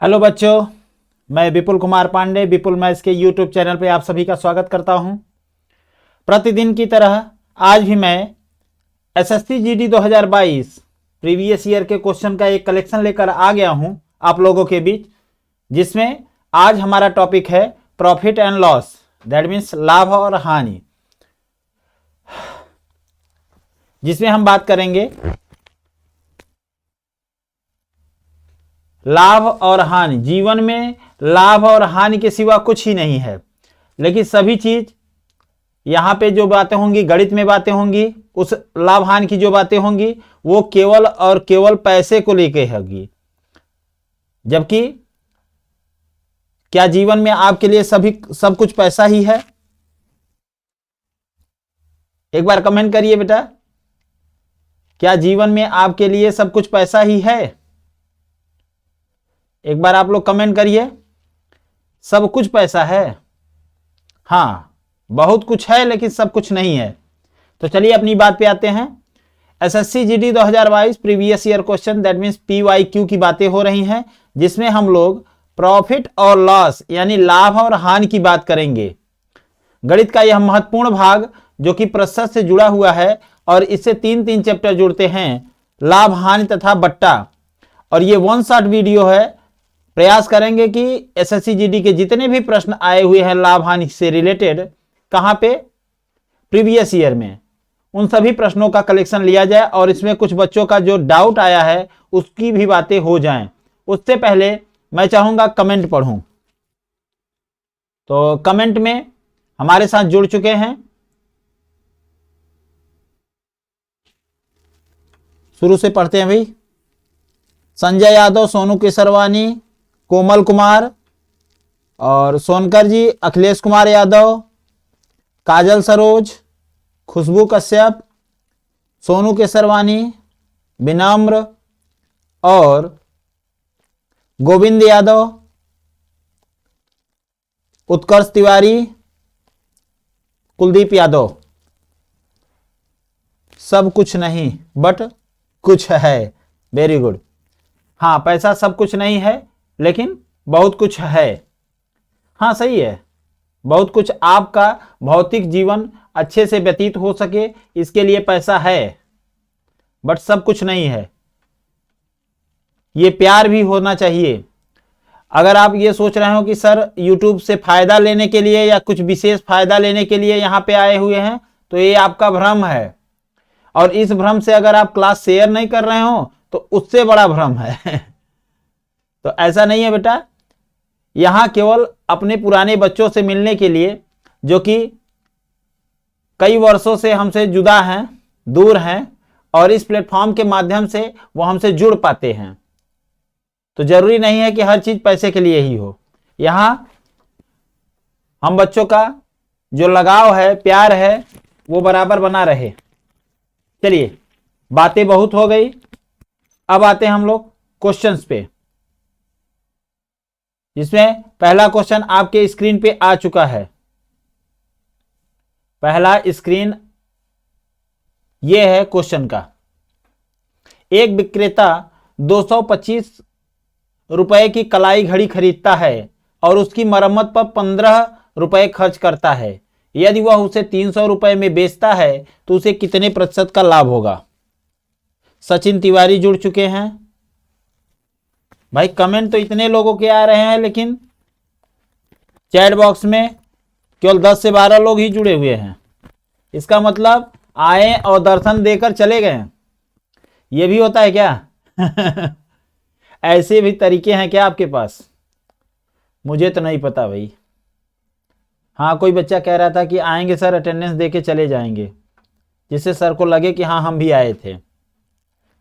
Hello बच्चों, मैं विपुल कुमार पांडे विपुल maths के यूट्यूब चैनल पे आप सभी का स्वागत करता हूं। प्रतिदिन की तरह आज भी मैं एसएससी जीडी 2022 प्रीवियस ईयर के क्वेश्चन का एक कलेक्शन लेकर आ गया हूं आप लोगों के बीच, जिसमें आज हमारा टॉपिक है profit and loss, that means लाभ और हानि, जिसमें हम बात करेंगे लाभ और हानि। जीवन में लाभ और हानि के सिवा कुछ ही नहीं है, लेकिन सभी चीज यहां पे जो बातें होंगी, गणित में बातें होंगी, उस लाभ हानि की जो बातें होंगी वो केवल और केवल पैसे को लेके होगी। जबकि क्या जीवन में आपके लिए सब कुछ पैसा ही है? एक बार कमेंट करिए बेटा, क्या जीवन में आपके लिए सब कुछ पैसा ही है? एक बार आप लोग कमेंट करिए, सब कुछ पैसा है? हाँ, बहुत कुछ है लेकिन सब कुछ नहीं है। तो चलिए अपनी बात पे आते हैं। SSC GD 2022 previous year question, that means PYQ की बातें हो रही हैं, जिसमें हम लोग प्रॉफिट और लॉस यानी लाभ और हानि की बात करेंगे। गणित का यह महत्वपूर्ण भाग जो कि प्रतिशत से जुड़ा हुआ है और इससे तीन चैप्टर जुड़ते हैं, लाभ हानि तथा बट्टा। और ये वन शॉट वीडियो है। प्रयास करेंगे कि एसएससी जीडी के जितने भी प्रश्न आए हुए हैं लाभ हानि से रिलेटेड, कहां पे? प्रीवियस ईयर में, उन सभी प्रश्नों का कलेक्शन लिया जाए और इसमें कुछ बच्चों का जो डाउट आया है उसकी भी बातें हो जाएं। उससे पहले मैं चाहूंगा कमेंट पढ़ूं। तो कमेंट में हमारे साथ जुड़ चुके हैं, शुरू से पढ़ते हैं भाई। संजय यादव, सोनू केसरवानी, कोमल कुमार और सोनकर जी, अखिलेश कुमार यादव, काजल सरोज, खुशबू कश्यप, सोनू केसरवानी, विनम्र और गोविंद यादव, उत्कर्ष तिवारी, कुलदीप यादव। सब कुछ नहीं बट कुछ है। Very good. हाँ, पैसा सब कुछ नहीं है लेकिन बहुत कुछ है। हाँ सही है, बहुत कुछ आपका भौतिक जीवन अच्छे से व्यतीत हो सके इसके लिए पैसा है, बट सब कुछ नहीं है। ये प्यार भी होना चाहिए। अगर आप ये सोच रहे हो कि सर YouTube से फायदा लेने के लिए या कुछ विशेष फायदा लेने के लिए यहाँ पे आए हुए हैं, तो ये आपका भ्रम है। और इस भ्रम से अगर आप क्लास शेयर नहीं कर रहे हो तो उससे बड़ा भ्रम है। तो ऐसा नहीं है बेटा, यहां केवल अपने पुराने बच्चों से मिलने के लिए, जो कि कई वर्षों से हमसे जुदा हैं, दूर हैं, और इस प्लेटफॉर्म के माध्यम से वो हमसे जुड़ पाते हैं। तो जरूरी नहीं है कि हर चीज पैसे के लिए ही हो। यहां हम बच्चों का जो लगाव है, प्यार है, वो बराबर बना रहे। चलिए, बातें बहुत हो गई, अब आते हैं हम लोग क्वेश्चंस पे, जिसमें पहला क्वेश्चन आपके स्क्रीन पे आ चुका है। पहला स्क्रीन ये है क्वेश्चन का। एक विक्रेता 225 रुपए की कलाई घड़ी खरीदता है और उसकी मरम्मत पर 15 रुपए खर्च करता है। यदि वह उसे 300 रुपए में बेचता है तो उसे कितने प्रतिशत का लाभ होगा? सचिन तिवारी जुड़ चुके हैं। भाई कमेंट तो इतने लोगों के आ रहे हैं, लेकिन चैट बॉक्स में केवल 10 से 12 लोग ही जुड़े हुए हैं। इसका मतलब आए और दर्शन देकर चले गए। ये भी होता है क्या? ऐसे भी तरीके हैं क्या आपके पास? मुझे तो नहीं पता भाई। हाँ, कोई बच्चा कह रहा था कि आएंगे सर, अटेंडेंस देके चले जाएंगे, जिससे सर को लगे कि हाँ हम भी आए थे।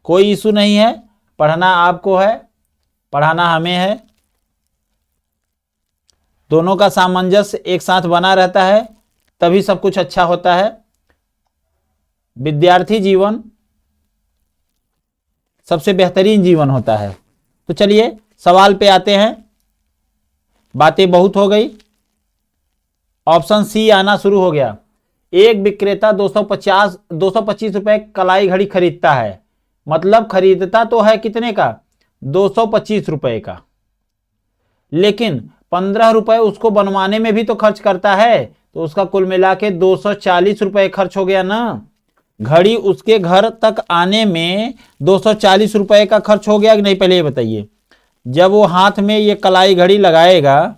कोई इशू नहीं है, पढ़ना आपको है, पढ़ाना हमें है। दोनों का सामंजस्य एक साथ बना रहता है तभी सब कुछ अच्छा होता है। विद्यार्थी जीवन सबसे बेहतरीन जीवन होता है। तो चलिए सवाल पे आते हैं। बातें बहुत हो गई, ऑप्शन सी आना शुरू हो गया। एक विक्रेता 225 रुपए कलाई घड़ी खरीदता है, मतलब खरीदता तो है कितने का? 225 रुपए का। लेकिन 15 रुपए उसको बनवाने में भी तो खर्च करता है, तो उसका कुल मिला के 240 रुपए खर्च हो गया ना। घड़ी उसके घर तक आने में 240 रुपए का खर्च हो गया कि नहीं, पहले ये बताइए। जब वो हाथ में ये कलाई घड़ी लगाएगा,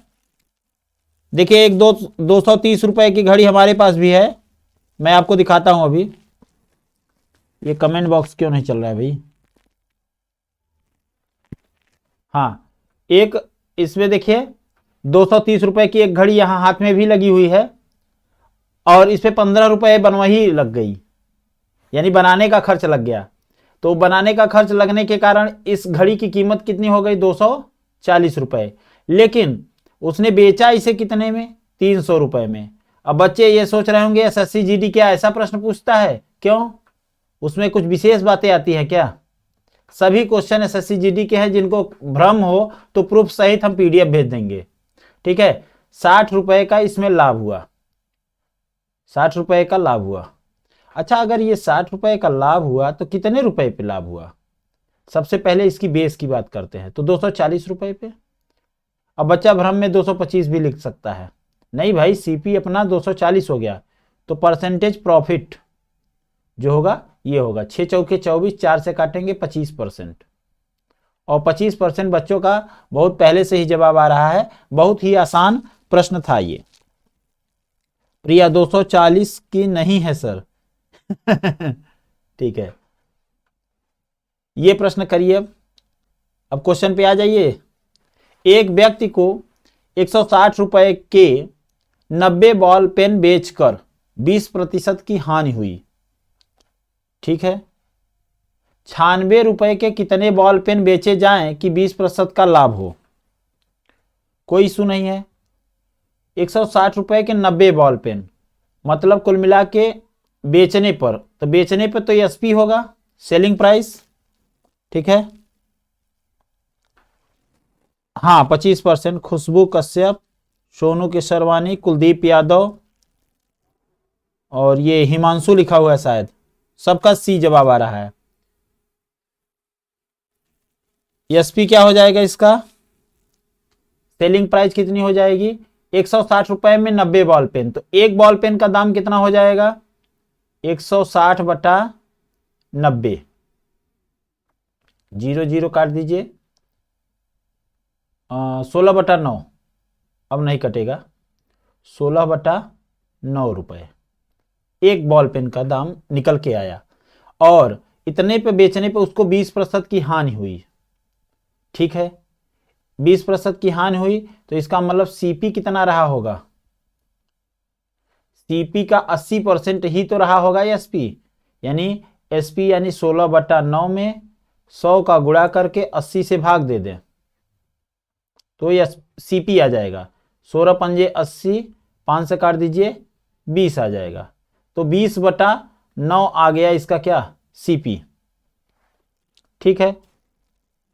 देखिए एक 230 रुपए की घड़ी हमारे पास भी है, मैं आपको दिखाता हूं अभी। ये कमेंट बॉक्स क्यों नहीं चल रहा है भाई? हाँ, एक इसमें देखिए 230 रुपए की एक घड़ी यहां हाथ में भी लगी हुई है, और इस पे 15 रुपए बनवाही लग गई, यानी बनाने का खर्च लग गया। तो बनाने का खर्च लगने के कारण इस घड़ी की कीमत कितनी हो गई? 240 रुपए। लेकिन उसने बेचा इसे कितने में? 300 रुपए में। अब बच्चे ये सोच रहे होंगे एसएससी जीडी क्या ऐसा प्रश्न पूछता है? क्यों, उसमें कुछ विशेष बातें आती है क्या? सभी क्वेश्चन एसएससी जीडी के हैं। जिनको भ्रम हो तो प्रूफ सहित हम पीडीएफ भेज देंगे, ठीक है। 60 रुपए का इसमें लाभ हुआ, 60 रुपए का लाभ हुआ। अच्छा, अगर ये 60 रुपए का लाभ हुआ तो कितने रुपए पे लाभ हुआ? सबसे पहले इसकी बेस की बात करते हैं, तो 240 रुपए पे। अब बच्चा भ्रम में 225 भी लिख सकता है। नहीं भाई, सीपी अपना 240 हो गया, तो परसेंटेज प्रॉफिट जो होगा ये होगा 6 चौके 24, 4 से काटेंगे 25%। और 25% बच्चों का बहुत पहले से ही जवाब आ रहा है। बहुत ही आसान प्रश्न था ये। प्रिया 240 की नहीं है सर। ठीक है, ये प्रश्न करिए। अब क्वेश्चन पे आ जाइए। एक व्यक्ति को 160 रुपए के 90 बॉल पेन बेचकर 20% की हानि हुई, ठीक है। 96 रुपए के कितने बॉल पेन बेचे जाएं कि 20% का लाभ हो? कोई इशू नहीं है। 160 रुपए के 90 बॉल पेन, मतलब कुल मिला के बेचने पर, तो बेचने पर तो एसपी होगा, सेलिंग प्राइस, ठीक है। हाँ 25%। खुशबू कश्यप, सोनू केसरवानी, कुलदीप यादव और ये हिमांशु लिखा हुआ है शायद, सबका सी जवाब आ रहा है। एसपी क्या हो जाएगा इसका? सेलिंग प्राइस कितनी हो जाएगी? 160 रुपए में 90 बॉल पेन, तो एक बॉल पेन का दाम कितना हो जाएगा? 160 बटा 90, 0 0 काट दीजिए, 16 बटा 9, अब नहीं कटेगा, 16 बटा 9 रुपए एक बॉल पेन का दाम निकल के आया। और इतने पे बेचने पे उसको 20% की हानि हुई, ठीक है। 20% की हानि हुई, तो इसका मतलब सीपी कितना रहा होगा? सीपी का 80% ही तो रहा होगा एसपी, यानी एसपी यानी 16 बटा 9 में 100 का गुणा करके 80 से भाग दे दें, तो ये सीपी आ जाएगा। 16 पंजे 80, 5 से काट दीजिए 20 आ जाएगा, तो 20 बटा 9 आ गया इसका क्या? सीपी, ठीक है।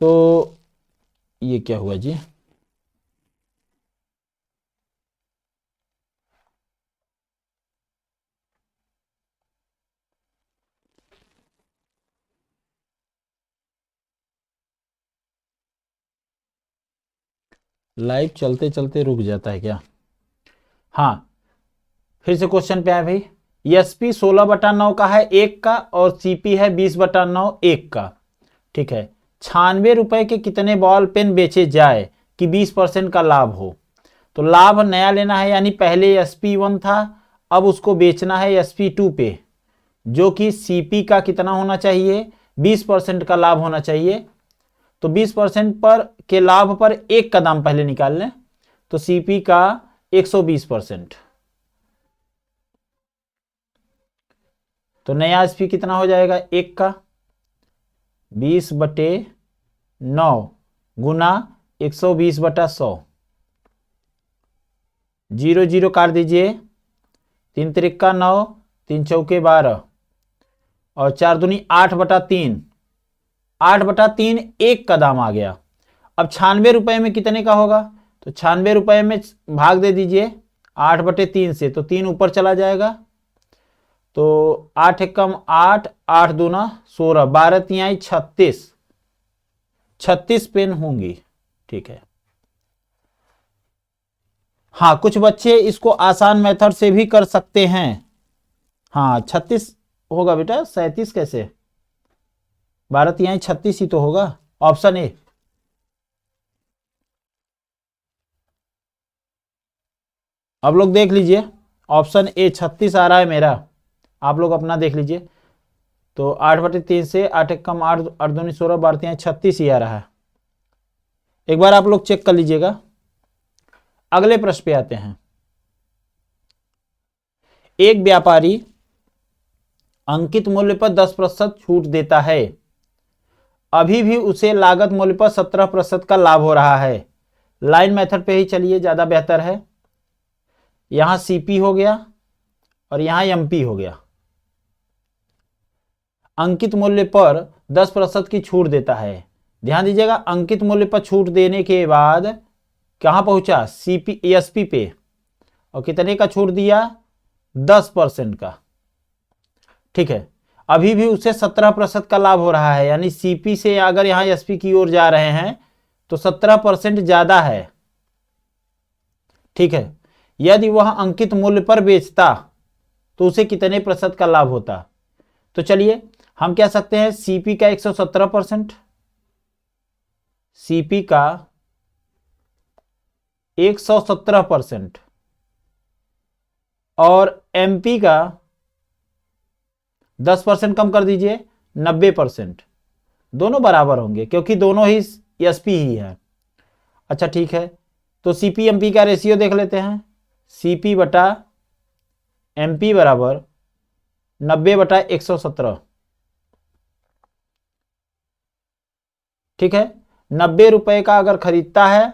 तो ये क्या हुआ जी? लाइव चलते चलते रुक जाता है क्या? हाँ, फिर से क्वेश्चन पे आए भाई। एसपी 16 बटा 9 का है एक का, और सीपी है 20 बटा 9 एक का, ठीक है। 96 रुपए के कितने बॉल पेन बेचे जाए कि 20% का लाभ हो? तो लाभ नया लेना है, यानी पहले SP1 था, अब उसको बेचना है SP2 पे, जो कि सीपी का कितना होना चाहिए? 20% का लाभ होना चाहिए। तो 20% पर के लाभ पर एक का दाम पहले निकाल लें, तो सीपी का 120%, तो नया एसपी कितना हो जाएगा? एक का 20 बटे 9 गुना 120 बटा 100, 0 0 काट दीजिए, 3 त्रिक्का 9, 3 चौके 12 और 4 दूनी 8 बटा 3, 8 बटा 3 एक का दाम आ गया। अब 96 रुपए में कितने का होगा? तो 96 रुपए में भाग दे दीजिए 8 बटे 3 से, तो 3 ऊपर चला जाएगा, तो 8 एकम 8, 8 दूना 16, 12 तिहाई 36 पेन होंगी, ठीक है। हाँ, कुछ बच्चे इसको आसान मेथड से भी कर सकते हैं। हाँ, 36 होगा बेटा, 37 कैसे? 12 तिहाई 36 ही तो होगा, ऑप्शन ए। अब लोग देख लीजिए, ऑप्शन ए 36 आ रहा है मेरा, आप लोग अपना देख लीजिए। तो 8/3 से 8 एक कम 8, 8 दूनी 16, 12 तिहाई 36 ही आ रहा है। एक बार आप लोग चेक कर लीजिएगा। अगले प्रश्न पे आते हैं। एक व्यापारी अंकित मूल्य पर 10% छूट देता है, अभी भी उसे लागत मूल्य पर 17% का लाभ हो रहा है। लाइन मेथड पे ही चलिए, ज्यादा बेहतर है। यहां सीपी हो गया और यहां एमपी हो गया। अंकित मूल्य पर 10% की छूट देता है। ध्यान दीजिएगा, अंकित मूल्य पर छूट देने के बाद कहां पहुंचा? सीपी एसपी पे, और कितने का छूट दिया? 10% का। ठीक है, अभी भी उसे 17% का लाभ हो रहा है, यानी सीपी से अगर यहां एसपी की ओर जा रहे हैं तो 17% ज्यादा है। ठीक है, यदि वह अंकित मूल्य पर बेचता तो उसे कितने प्रतिशत का लाभ होता? तो चलिए हम कह सकते हैं सीपी का 117%, सीपी का 117% और एमपी का 10% कम कर दीजिए, 90%। दोनों बराबर होंगे क्योंकि दोनों ही एसपी ही है। अच्छा ठीक है, तो सीपी एमपी का रेशियो देख लेते हैं। सीपी बटा एमपी बराबर 90/117। ठीक है, 90 रुपए का अगर खरीदता है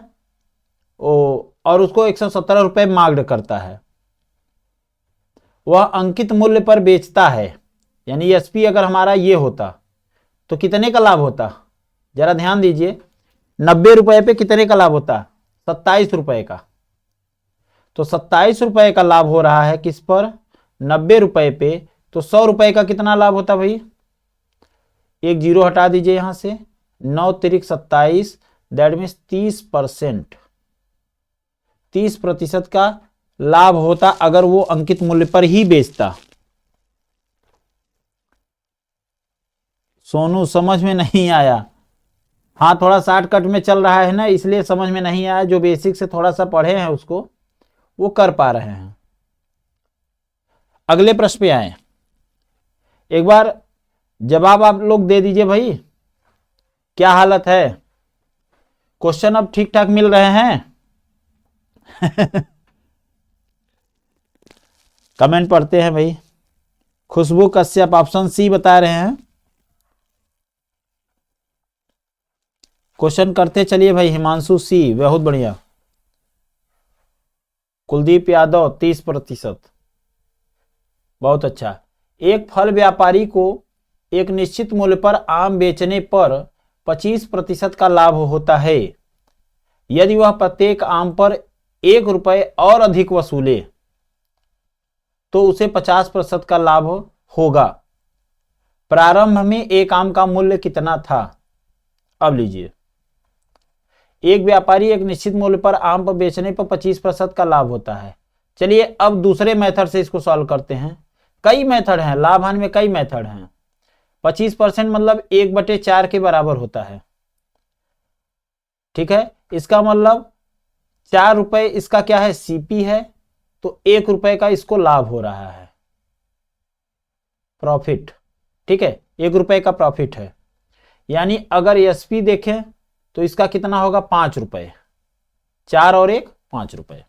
और उसको 117 रुपए मार्क्ड करता है, वह अंकित मूल्य पर बेचता है, यानी एसपी अगर हमारा ये होता तो कितने का लाभ होता? जरा ध्यान दीजिए, 90 रुपए पे कितने का लाभ होता? 27 रुपए का। तो 27 रुपए का लाभ हो रहा है किस पर? 90 रुपए पे। तो 100 रुपए का कितना लाभ होता भाई? एक जीरो हटा दीजिए यहां से, 9 तिरिक 27, दैट मीन्स 30%। 30% का लाभ होता अगर वो अंकित मूल्य पर ही बेचता। सोनू समझ में नहीं आया? हाँ, थोड़ा शॉर्टकट में चल रहा है ना, इसलिए समझ में नहीं आया। जो बेसिक से थोड़ा सा पढ़े हैं उसको वो कर पा रहे हैं। अगले प्रश्न पे आए, एक बार जवाब आप लोग दे दीजिए भाई, क्या हालत है? क्वेश्चन अब ठीक ठाक मिल रहे हैं? कमेंट पढ़ते हैं भाई। खुशबू कश्यप ऑप्शन सी बता रहे हैं। क्वेश्चन करते चलिए भाई। हिमांशु सी, बहुत बढ़िया। कुलदीप यादव 30%, बहुत अच्छा। एक फल व्यापारी को एक निश्चित मूल्य पर आम बेचने पर 25% का लाभ होता है। यदि वह प्रत्येक आम पर 1 रुपए और अधिक वसूले तो उसे 50% का लाभ होगा। प्रारंभ में एक आम का मूल्य कितना था? अब लीजिए, एक व्यापारी एक निश्चित मूल्य पर आम पर बेचने पर 25% का लाभ होता है। चलिए अब दूसरे मेथड से इसको सॉल्व करते हैं। कई मेथड हैं, लाभ हानि में कई मेथड हैं। 25% मतलब 1/4 के बराबर होता है। ठीक है, इसका मतलब 4 रुपए इसका क्या है? सीपी है, तो 1 रुपए का इसको लाभ हो रहा है, प्रॉफिट। ठीक है, 1 रुपए का प्रॉफिट है। यानी अगर एसपी देखें तो इसका कितना होगा? 5 रुपए। 4 और 1 5 रुपए।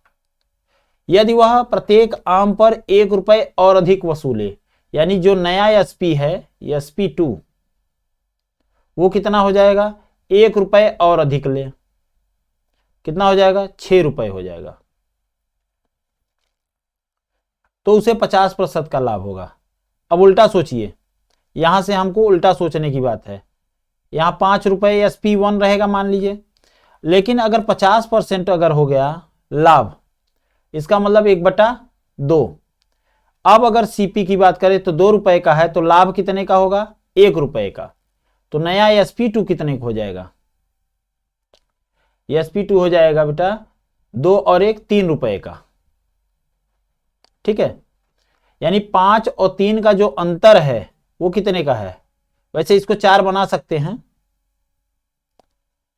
यदि वह प्रत्येक आम पर 1 रुपए और अधिक वसूले, यानी जो नया एसपी है, एसपी 2, वो कितना हो जाएगा? 1 रुपए और अधिक ले, कितना हो जाएगा? 6 रुपए हो जाएगा। तो उसे 50% का लाभ होगा। अब उल्टा सोचिए, यहां से हमको उल्टा सोचने की बात है। यहां 5 रुपए SP1 रहेगा मान लीजिए, लेकिन अगर 50% अगर हो गया लाभ, इसका मतलब 1/2। अब अगर सीपी की बात करें तो 2 रुपए का है, तो लाभ कितने का होगा? 1 रुपए का। तो नया SP2 कितने का हो जाएगा? SP2 हो जाएगा बेटा 2 और 1 3 रुपए का, ठीक है। यानी 5 और 3 का जो अंतर है वो कितने का है। वैसे इसको 4 बना सकते हैं,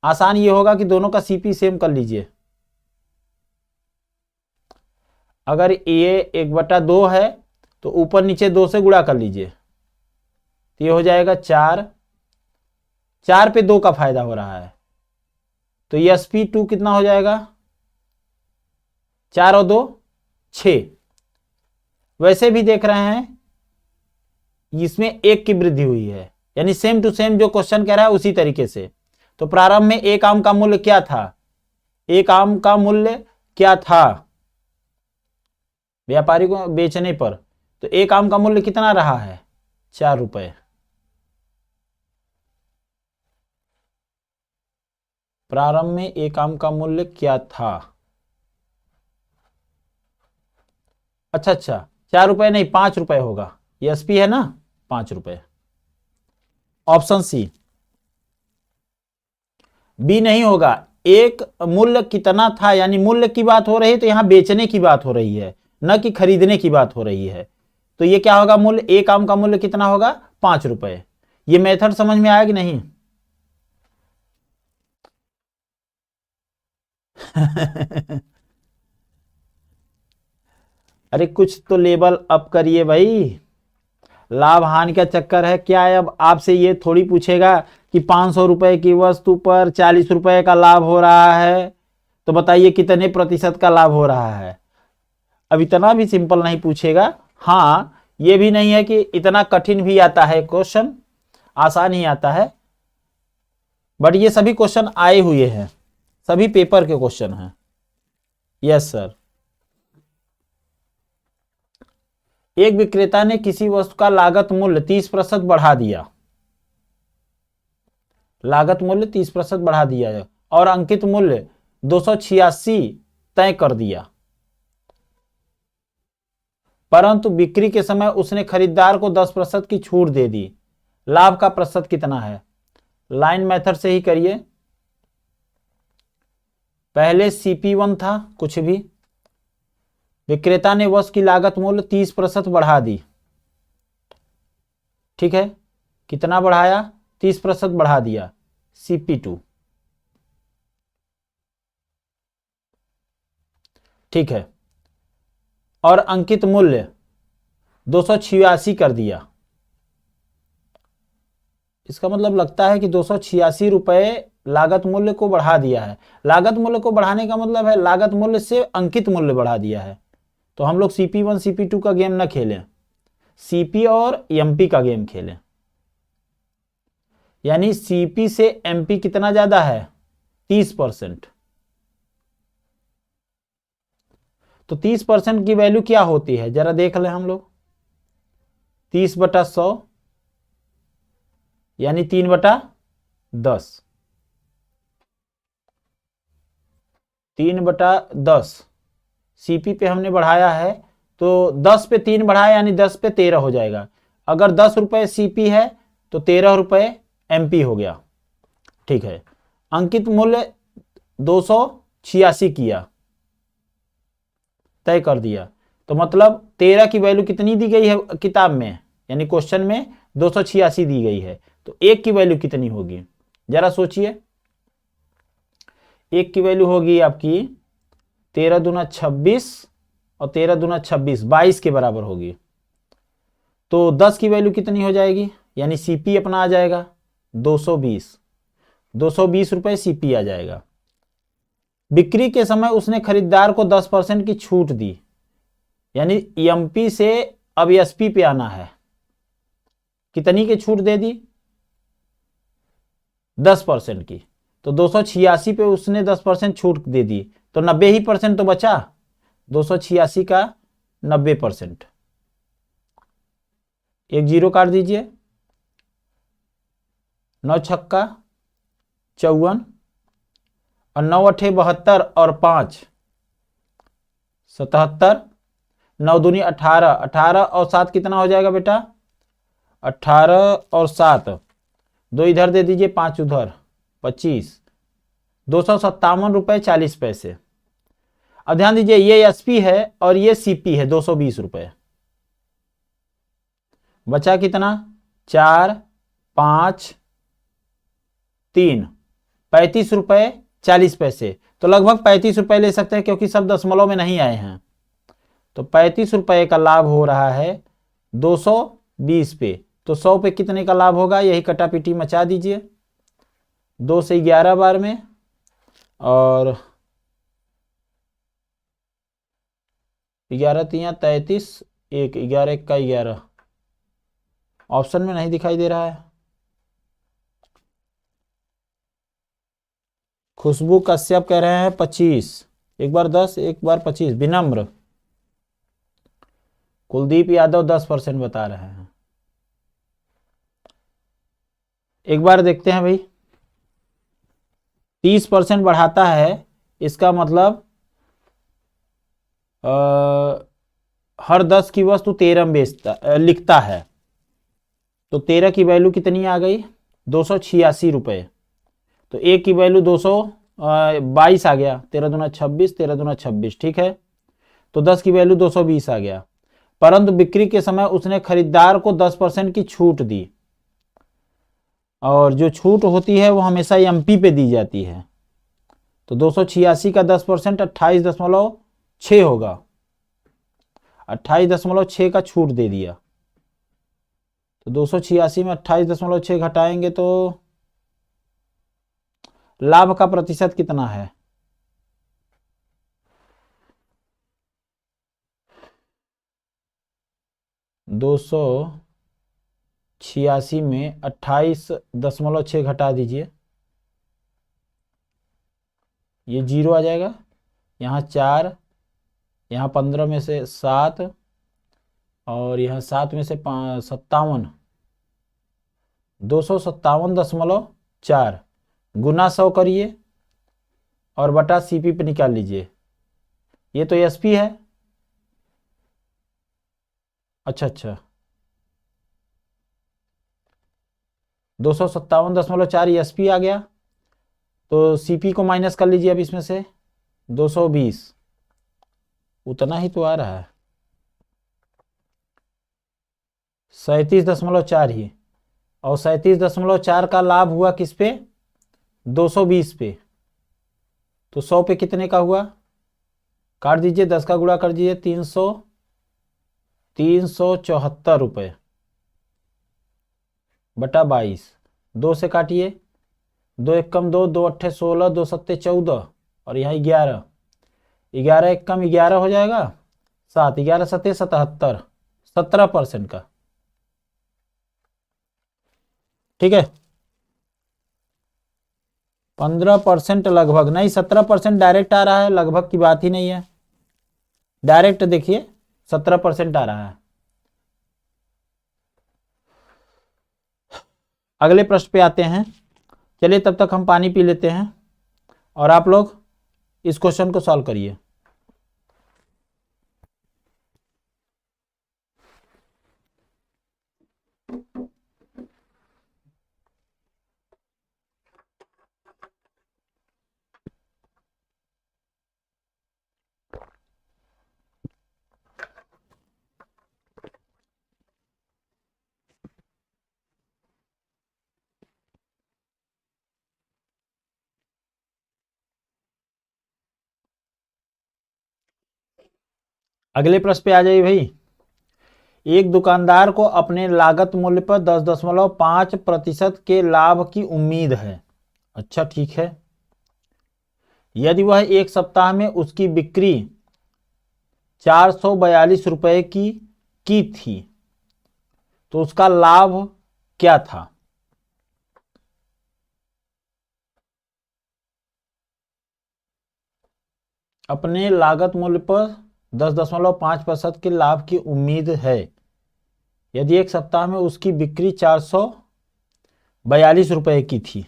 आसान ये होगा कि दोनों का सीपी सेम कर लीजिए। अगर ये 1/2 है तो ऊपर नीचे 2 से गुणा कर लीजिए, तो ये हो जाएगा 4, 4 पे 2 का फायदा हो रहा है, तो ये sp2 कितना हो जाएगा, 4 और 2 6। वैसे भी देख रहे हैं इसमें 1 की वृद्धि हुई है, यानी सेम टू सेम जो क्वेश्चन कह रहा है उसी तरीके से। तो प्रारंभ में 1 आम का मूल्य क्या था, 1 आम का मूल्य क्या था व्यापारी को बेचने पर, तो 1 आम का मूल्य कितना रहा है, 4 रुपए। प्रारंभ में 1 आम का मूल्य क्या था, अच्छा 4 रुपए नहीं 5 रुपए होगा, ये एसपी है ना, 5 रुपए। Option C. बी नहीं होगा, एक मूल्य कितना था, यानी मूल्य की बात हो रही है तो यहां बेचने की बात हो रही है, न कि खरीदने की बात हो रही है। तो ये क्या होगा, मूल्य 1 आम का मूल्य कितना होगा, 5 रुपए। ये मेथड समझ में आया कि नहीं? अरे कुछ तो लेवल अप करिए भाई, लाभ हानि का चक्कर है क्या है। अब आपसे ये थोड़ी पूछेगा कि 500 रुपए की वस्तु पर 40 रुपए का लाभ हो रहा है, तो बताइए कितने प्रतिशत का लाभ हो रहा है। अब इतना भी सिंपल नहीं पूछेगा। हाँ, ये भी नहीं है कि इतना कठिन भी आता है क्वेश्चन, आसान ही आता है, बट ये सभी क्वेश्चन आए हुए हैं, सभी पेपर के क्वेश्चन हैं। Yes sir. एक विक्रेता ने किसी वस्तु का लागत मूल्य 30% बढ़ा दिया, लागत मूल्य 30% बढ़ा दिया है और अंकित मूल्य 286 तय कर दिया, परंतु बिक्री के समय उसने खरीदार को 10% की छूट दे दी। लाभ का प्रतिशत कितना है? लाइन मेथड से ही करिए। पहले CP1 था, कुछ भी, विक्रेता ने वस्तु की लागत मूल्य 30% बढ़ा दी, ठीक है। कितना बढ़ाया? 30% बढ़ा दिया, CP2, ठीक है। और अंकित मूल्य 286 कर दिया। इसका मतलब लगता है कि 286 रुपए लागत मूल्य को बढ़ा दिया है। लागत मूल्य को बढ़ाने का मतलब है लागत मूल्य से अंकित मूल्य बढ़ा दिया है। तो हम लोग CP1 CP2 का गेम ना खेलें, CP और MP का गेम खेलें। यानी CP से MP कितना ज्यादा है? 30%। तो 30% की वैल्यू क्या होती है जरा देख लें हम लोग। 30/100 यानी 3/10, 3/10 CP पे हमने बढ़ाया है, तो 10 पे 3 बढ़ाया यानी 10 पे 13 हो जाएगा। अगर 10 रुपए CP है तो 13 रुपए MP हो गया, ठीक है। अंकित मूल्य 286 किया, तय कर दिया, तो मतलब 13 की वैल्यू कितनी दी गई है किताब में, यानी क्वेश्चन में 286 दी गई है, तो 1 की वैल्यू कितनी होगी जरा सोचिए। 1 की वैल्यू होगी आपकी 13 दूना 26 और 13 दूना 26, 22 के बराबर होगी। तो 10 की वैल्यू कितनी हो जाएगी, यानी CP अपना आ जाएगा 220 रुपए CP आ जाएगा। बिक्री के समय उसने खरीदार को 10% की छूट दी, यानी MP से अब SP पे आना है। कितनी की छूट दे दी? 10% की। तो 286 पे उसने 10% छूट दे दी, तो 90% तो बचा। 286 का 90%, एक जीरो काट दीजिए, 9 छक्का 54 और 9 अठे 72 और 5 77, 9 दूनी 18, 18 और 7 कितना हो जाएगा बेटा? 18 और 7, 2 इधर दे दीजिए, 5 उधर, 25, 257 रुपए 40 पैसे। अब ध्यान दीजिए, ये एसपी है और ये सीपी है, 220 रुपए। बचा कितना? 4, 5, 3, 35 रुपए 40 पैसे। तो लगभग 35 रुपए ले सकते हैं क्योंकि सब दशमलव में नहीं आए हैं। तो 35 रुपए का लाभ हो रहा है 220 पे। तो 100 पे कितने का लाभ होगा? यही कटापीटी मचा दीजिए, 2 से 11 बार में, और 11 तियां 33, 1 11 1 का 11। ऑप्शन में नहीं दिखाई दे रहा है। खुशबू कश्यप कह रहे हैं 25, एक बार 10 एक बार 25। विनम्र कुलदीप यादव 10% बता रहे हैं। एक बार देखते हैं भाई, 30% बढ़ाता है, इसका मतलब हर 10 की वस्तु 13 में लिखता है। तो 13 की वैल्यू कितनी आ गई? 286 रुपए। तो एक की वैल्यू 222 आ गया, 13 दूना 26, 13 दूना 26, ठीक है। तो 10 की वैल्यू 220 आ गया, परंतु बिक्री के समय उसने खरीदार को 10% की छूट दी, और जो छूट होती है वो हमेशा एमपी पे दी जाती है। तो 286 का 10% 28.6 होगा, 28.6 का छूट दे दिया। तो 286 में 28.6 घटाएंगे तो लाभ का प्रतिशत कितना है? 286 में 28.6 घटा दीजिए, ये 0 आ जाएगा। यहाँ 4, यहाँ 15 में से 7, और यहाँ 7 में से 57, 257.4 गुना 100 करिए और बटा सीपी पे निकाल लीजिए। ये तो एसपी है। अच्छा, 257.4 एसपी आ गया। तो सीपी को माइनस कर लीजिए अब इसमें से, 220, उतना ही तो आ रहा है, 37.4 ही। और 37.4 का लाभ हुआ किस पे? 220 पे। तो 100 पे कितने का हुआ? काट दीजिए, 10 का गुणा कर दीजिए, 374 रुपए बटा 22। 2 से काटिए, 2 एक कम 2, 2 अट्ठे 16, 2 सत्ते 14, और यहाँ 11, 11 एक कम 11 हो जाएगा, 7, 11 सत्ते 77, 17% का, ठीक है। 15% लगभग नहीं, 17% डायरेक्ट आ रहा है, लगभग की बात ही नहीं है। डायरेक्ट देखिए 17% आ रहा है। अगले प्रश्न पे आते हैं। चलिए तब तक हम पानी पी लेते हैं और आप लोग इस क्वेश्चन को सॉल्व करिए। अगले प्रश्न पे आ जाइए भाई। एक दुकानदार को अपने लागत मूल्य पर 10.5% के लाभ की उम्मीद है। अच्छा, ठीक है। यदि वह एक सप्ताह में उसकी बिक्री 442 रुपए की थी तो उसका लाभ क्या था? अपने लागत मूल्य पर 10.5% के लाभ की उम्मीद है यदि एक सप्ताह में उसकी बिक्री 442 रुपए की थी।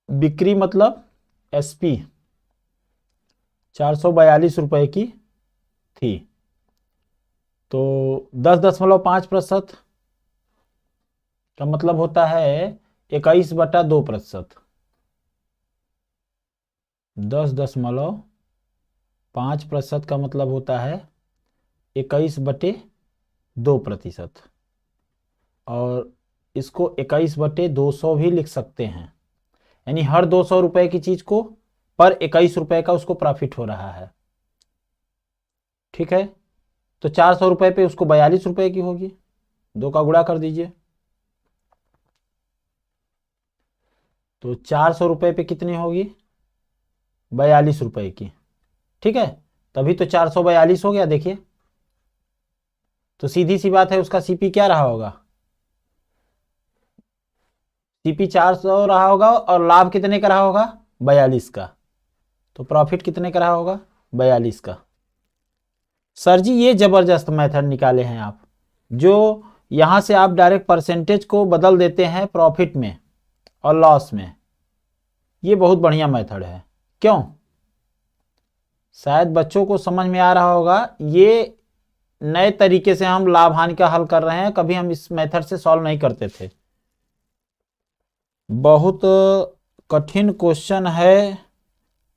बिक्री मतलब एसपी 442 रुपए की थी। तो 10.5% का मतलब होता है 21/2%। 10.5% का मतलब होता है 21/2%, और इसको 21/200 भी लिख सकते हैं। यानी हर 200 रुपए की चीज को पर 21 रुपए का उसको प्रॉफिट हो रहा है। ठीक है, तो 400 रुपए पे उसको 42 रुपए की होगी, 2 का गुणा कर दीजिए। तो 400 रुपए पे कितनी होगी? 42 रुपए की। ठीक है, तभी तो 442 हो गया। देखिए, तो सीधी सी बात है, उसका सीपी क्या रहा होगा? सीपी 400 रहा होगा, और लाभ कितने का रहा होगा? 42 का। तो प्रॉफिट कितने का रहा होगा? 42 का। सर जी, ये जबरदस्त मेथड निकाले हैं आप, जो यहां से आप डायरेक्ट परसेंटेज को बदल देते हैं प्रॉफिट में और लॉस में। ये बहुत बढ़िया मेथड है। क्यों? शायद बच्चों को समझ में आ रहा होगा। ये नए तरीके से हम लाभ हानि का हल कर रहे हैं, कभी हम इस मेथड से सॉल्व नहीं करते थे। बहुत कठिन क्वेश्चन है,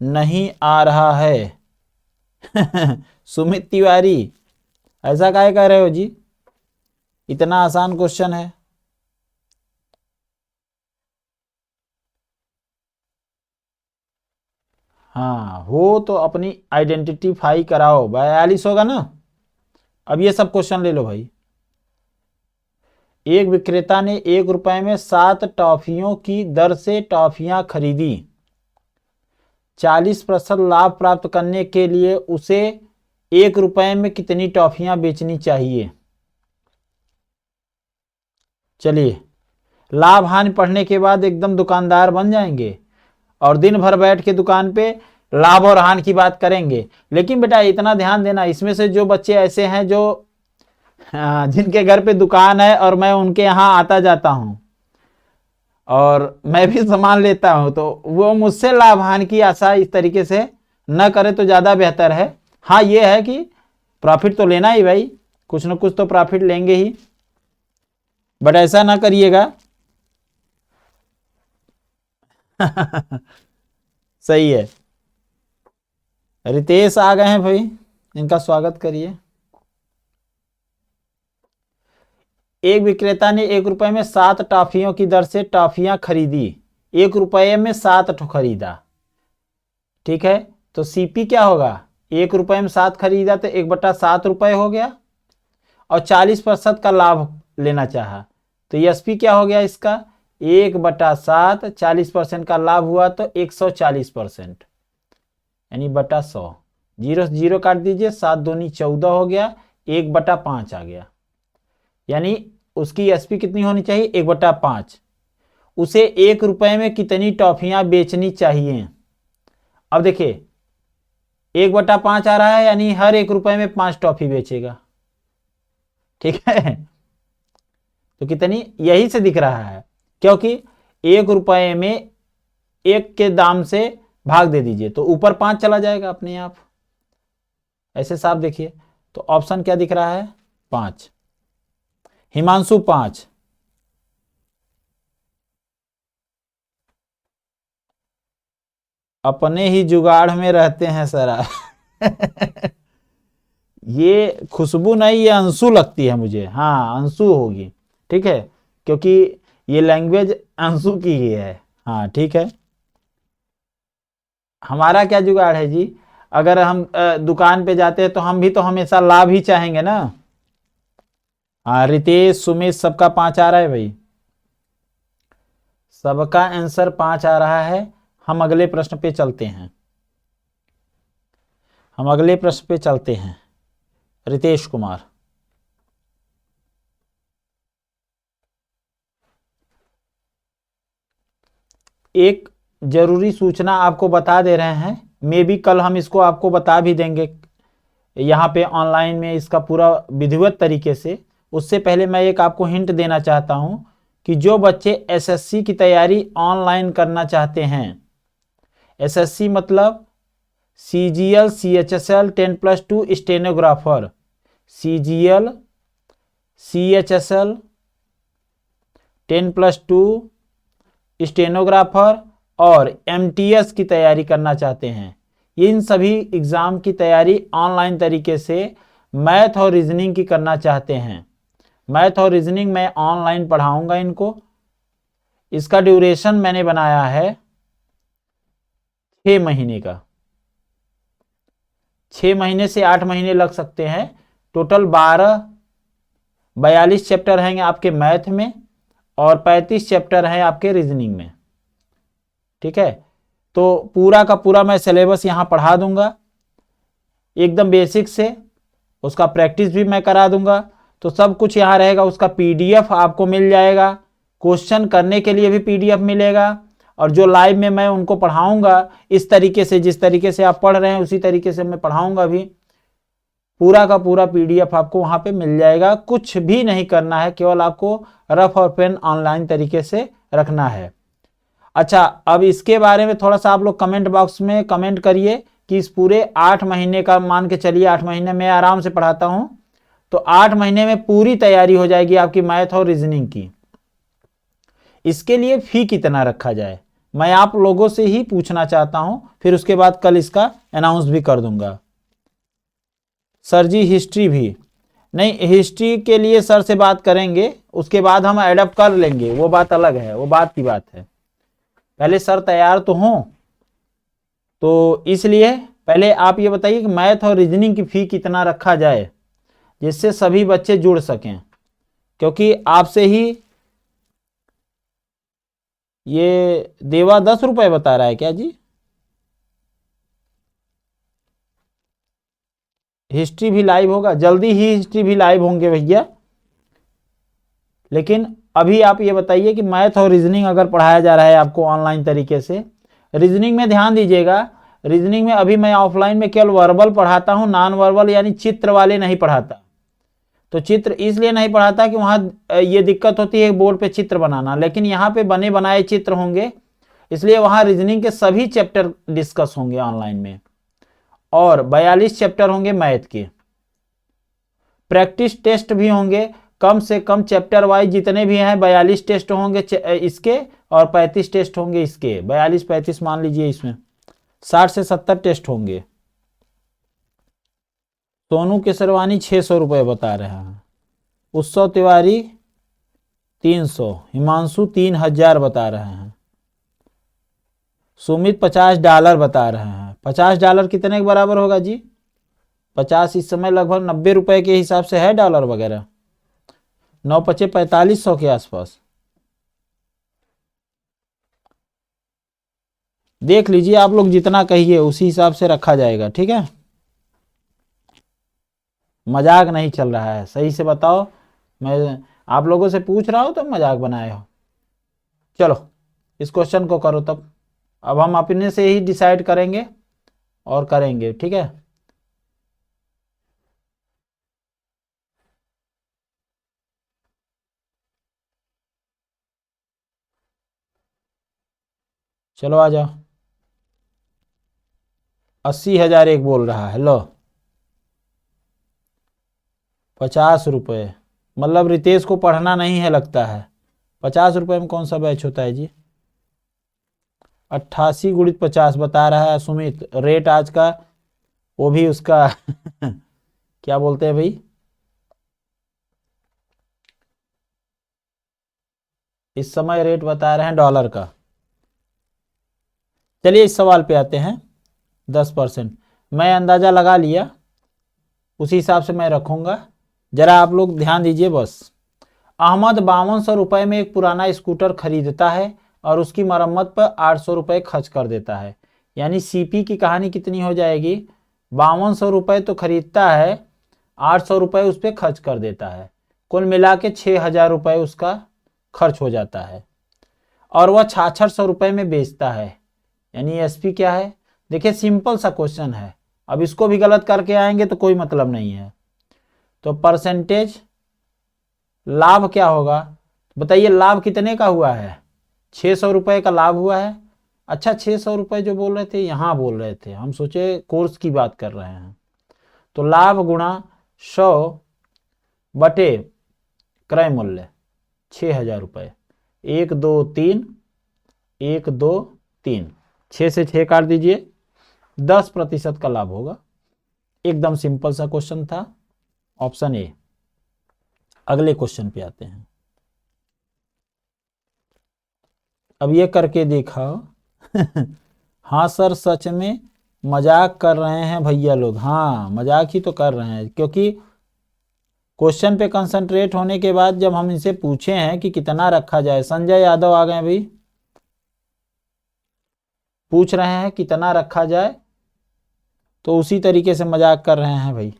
नहीं आ रहा है। सुमित तिवारी, ऐसा काहे कह रहे हो जी? इतना आसान क्वेश्चन है। हाँ, हो तो अपनी आइडेंटिफाई कराओ। 42 होगा ना? अब ये सब क्वेश्चन ले लो भाई। एक विक्रेता ने 1 रुपए में 7 टॉफियों की दर से टॉफियां खरीदी। 40% लाभ प्राप्त करने के लिए उसे 1 रुपए में कितनी टॉफियां बेचनी चाहिए? चलिए, लाभ हानि पढ़ने के बाद एकदम दुकानदार बन जाएंगे और दिन भर बैठ के दुकान पे लाभ और हानि की बात करेंगे। लेकिन बेटा इतना ध्यान देना, इसमें से जो बच्चे ऐसे हैं जो जिनके घर पे दुकान है और मैं उनके यहाँ आता जाता हूँ और मैं भी सामान लेता हूँ, तो वो मुझसे लाभ हानि की आशा इस तरीके से न करे तो ज़्यादा बेहतर है। हाँ, ये है कि प्रॉफिट तो लेना ही भाई, कुछ न कुछ तो प्रॉफिट लेंगे ही, बट ऐसा ना करिएगा। सही है। रितेश आ गए हैं भाई, इनका स्वागत करिए। एक विक्रेता ने 1 रुपए में 7 टॉफियों की दर से टॉफियां खरीदी। 1 रुपए में 7 खरीदा। ठीक है, तो सीपी क्या होगा? 1 रुपए में 7 खरीदा तो 1/7 रुपए हो गया, और 40% का लाभ लेना चाहा, तो एसपी क्या हो गया इसका? 1/7, 40% का लाभ हुआ तो 140%, यानी बटा 100। जीरो जीरो काट दीजिए, 7 दूनी 14 हो गया, 1/5 आ गया। यानी उसकी एसपी कितनी होनी चाहिए? 1/5। उसे 1 रुपए में कितनी टॉफियां बेचनी चाहिए? अब देखिए, 1/5 आ रहा है, यानी हर 1 रुपए में 5 टॉफी बेचेगा। ठीक है, तो कितनी? यही से दिख रहा है, क्योंकि 1 रुपए में 1 के दाम से भाग दे दीजिए तो ऊपर 5 चला जाएगा अपने आप। ऐसे साफ देखिए, तो ऑप्शन क्या दिख रहा है? 5। हिमांशु 5। अपने ही जुगाड़ में रहते हैं सर आप। ये खुशबू नहीं, ये अंशु लगती है मुझे। हाँ, अंशु होगी। ठीक है, क्योंकि ये लैंग्वेज अंशु की ही है। हाँ ठीक है। हमारा क्या जुगाड़ है जी? अगर हम दुकान पे जाते हैं तो हम भी तो हमेशा लाभ ही चाहेंगे ना। हाँ, रितेश, सुमित, सबका 5 आ रहा है भाई, सबका आंसर 5 आ रहा है। हम अगले प्रश्न पे चलते हैं। रितेश कुमार, एक जरूरी सूचना आपको बता दे रहे हैं, मे बी कल हम इसको आपको बता भी देंगे यहाँ पे ऑनलाइन में इसका पूरा विधिवत तरीके से। उससे पहले मैं एक आपको हिंट देना चाहता हूँ कि जो बच्चे एसएससी की तैयारी ऑनलाइन करना चाहते हैं, एसएससी मतलब CGL, CHSL, 10+2 stenographer, CGL, CHSL, 10+2 stenographer और एमटीएस की तैयारी करना चाहते हैं, इन सभी एग्ज़ाम की तैयारी ऑनलाइन तरीके से मैथ और रीजनिंग की करना चाहते हैं, मैथ और रीजनिंग मैं ऑनलाइन पढ़ाऊंगा इनको। इसका ड्यूरेशन मैंने बनाया है 6 महीने का, 6 महीने से 8 महीने लग सकते हैं। टोटल 42 चैप्टर हैं आपके मैथ में और 35 चैप्टर हैं आपके रीजनिंग में। ठीक है, तो पूरा का पूरा मैं सिलेबस यहाँ पढ़ा दूंगा एकदम बेसिक से, उसका प्रैक्टिस भी मैं करा दूंगा। तो सब कुछ यहाँ रहेगा, उसका पीडीएफ आपको मिल जाएगा, क्वेश्चन करने के लिए भी पीडीएफ मिलेगा, और जो लाइव में मैं उनको पढ़ाऊंगा इस तरीके से, जिस तरीके से आप पढ़ रहे हैं उसी तरीके से मैं पढ़ाऊंगा भी। पूरा का पूरा पीडीएफ आपको वहां पे मिल जाएगा। कुछ भी नहीं करना है, केवल आपको रफ और पेन ऑनलाइन तरीके से रखना है। अच्छा, अब इसके बारे में थोड़ा सा आप लोग कमेंट बॉक्स में कमेंट करिए कि इस पूरे 8 महीने का, मान के चलिए 8 महीने में आराम से पढ़ाता हूं, तो 8 महीने में पूरी तैयारी हो जाएगी आपकी मैथ और रीजनिंग की। इसके लिए फी कितना रखा जाए, मैं आप लोगों से ही पूछना चाहता हूं, फिर उसके बाद कल इसका अनाउंस भी कर दूंगा। सर जी हिस्ट्री भी नहीं, हिस्ट्री के लिए सर से बात करेंगे, उसके बाद हम एडप्ट कर लेंगे, वो बात अलग है, वो बात की बात है। पहले सर तैयार तो हों, तो इसलिए पहले आप ये बताइए कि मैथ और रीजनिंग की फी कितना रखा जाए जिससे सभी बच्चे जुड़ सकें, क्योंकि आपसे ही ये देवा 10 रुपए बता रहा है क्या जी? हिस्ट्री भी लाइव होगा, जल्दी ही हिस्ट्री भी लाइव होंगे भैया। लेकिन अभी आप ये बताइए कि मैथ और रीजनिंग अगर पढ़ाया जा रहा है आपको ऑनलाइन तरीके से, रीजनिंग में ध्यान दीजिएगा, रीजनिंग में अभी मैं ऑफलाइन में केवल वर्बल पढ़ाता हूं, नॉन वर्बल यानी चित्र वाले नहीं पढ़ाता। तो चित्र इसलिए नहीं पढ़ाता कि वहां ये दिक्कत होती है बोर्ड पे चित्र बनाना, लेकिन यहाँ पे बने बनाए चित्र होंगे, इसलिए वहां रीजनिंग के सभी चैप्टर डिस्कस होंगे ऑनलाइन में, और 42 चैप्टर होंगे मैथ के। प्रैक्टिस टेस्ट भी होंगे, कम से कम चैप्टर वाइज जितने भी हैं 42 टेस्ट होंगे इसके, और 35 टेस्ट होंगे इसके। 42-35 मान लीजिए, इसमें 60 से 70 टेस्ट होंगे। सोनू केसरवानी 600 रुपये बता रहे हैं, उत्सव तिवारी 300, हिमांशु 3000 बता रहे हैं, सुमित $50 बता रहे हैं। $50 कितने के बराबर होगा जी? 50 इस समय लगभग 90 रुपए के हिसाब से है डॉलर वगैरह, 9-5 4500 के आसपास। देख लीजिए आप लोग, जितना कहिए उसी हिसाब से रखा जाएगा, ठीक है? मजाक नहीं चल रहा है, सही से बताओ, मैं आप लोगों से पूछ रहा हूं तो मजाक बनाए हो। चलो इस क्वेश्चन को करो, तब अब हम अपने से ही डिसाइड करेंगे और करेंगे, ठीक है? चलो आ जाओ। 80,000 एक बोल रहा है, लो 50 रुपये, मतलब रितेश को पढ़ना नहीं है लगता है। 50 रुपये में कौन सा बैच होता है जी? 88 × 50 बता रहा है सुमित, रेट आज का, वो भी उसका क्या बोलते हैं भाई, इस समय रेट बता रहे हैं डॉलर का। चलिए इस सवाल पे आते हैं। 10% मैं अंदाजा लगा लिया, उसी हिसाब से मैं रखूंगा, जरा आप लोग ध्यान दीजिए बस। अहमद 5200 रुपये में एक पुराना स्कूटर खरीदता है और उसकी मरम्मत पर 800 रुपये खर्च कर देता है, यानी सीपी की कहानी कितनी हो जाएगी? 5200 रुपये तो खरीदता है, 800 रुपये उस पर खर्च कर देता है, कुल मिला के 6000 रुपये उसका खर्च हो जाता है, और वह 6600 रुपये में बेचता है, यानी एसपी क्या है? देखिए सिंपल सा क्वेश्चन है, अब इसको भी गलत करके आएंगे तो कोई मतलब नहीं है। तो परसेंटेज लाभ क्या होगा बताइए? लाभ कितने का हुआ है? 600 रुपये का लाभ हुआ है। अच्छा 600 रुपये जो बोल रहे थे, यहाँ बोल रहे थे, हम सोचे कोर्स की बात कर रहे हैं। तो लाभ गुणा 100 बटे क्रय मूल्य 6000 रुपये, 1 2 3, 1 2 3, 6 से 6 काट दीजिए, 10% का लाभ होगा। एकदम सिंपल सा क्वेश्चन था, ऑप्शन ए। अगले क्वेश्चन पे आते हैं। अब ये करके देखा हाँ सर, सच में मजाक कर रहे हैं भैया लोग। हाँ, मजाक ही तो कर रहे हैं, क्योंकि क्वेश्चन पे कंसंट्रेट होने के बाद जब हम इनसे पूछे हैं कि कितना रखा जाए, संजय यादव आ गए भाई, पूछ रहे हैं कितना रखा जाए, तो उसी तरीके से मजाक कर रहे हैं भाई।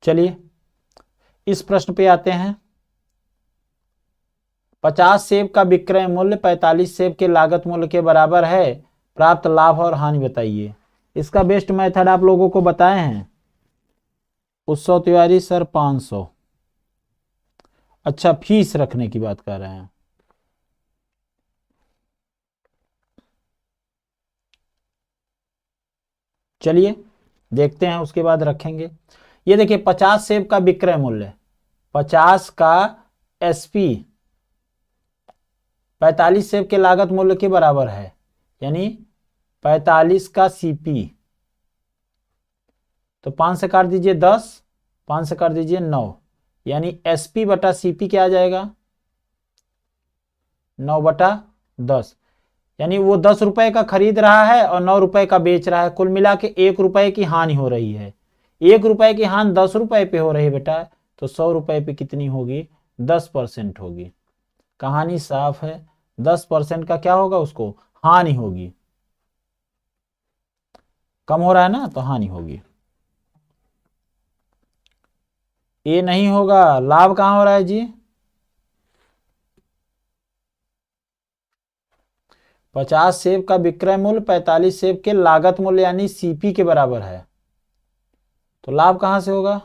चलिए इस प्रश्न पे आते हैं। 50 सेब का विक्रय मूल्य 45 सेब के लागत मूल्य के बराबर है, प्राप्त लाभ और हानि बताइए। इसका बेस्ट मेथड आप लोगों को बताए हैं। उत्सव तिवारी सर 500। अच्छा, फीस रखने की बात कर रहे हैं। चलिए देखते हैं, उसके बाद रखेंगे। ये देखिए 50 सेब का विक्रय मूल्य, 50 का एसपी 45 सेब के लागत मूल्य के बराबर है, यानी 45 का सीपी। तो 5 से काट दीजिए 10, 5 से काट दीजिए 9, यानी एसपी बटा सीपी क्या आ जाएगा, 9/10। यानी वो 10 रुपए का खरीद रहा है और 9 रुपए का बेच रहा है, कुल मिला के 1 रुपए की हानि हो रही है। 1 रुपए की हानि 10 रुपए पे हो रही है बेटा, तो 100 रुपए पे कितनी होगी, 10% होगी। कहानी साफ है, 10% का क्या होगा, उसको हानि होगी। कम हो रहा है ना, तो हानि होगी। ये नहीं होगा, लाभ कहां हो रहा है जी, 50 सेब का विक्रय मूल्य 45 सेब के लागत मूल्य यानी सीपी के बराबर है, तो लाभ कहां से होगा,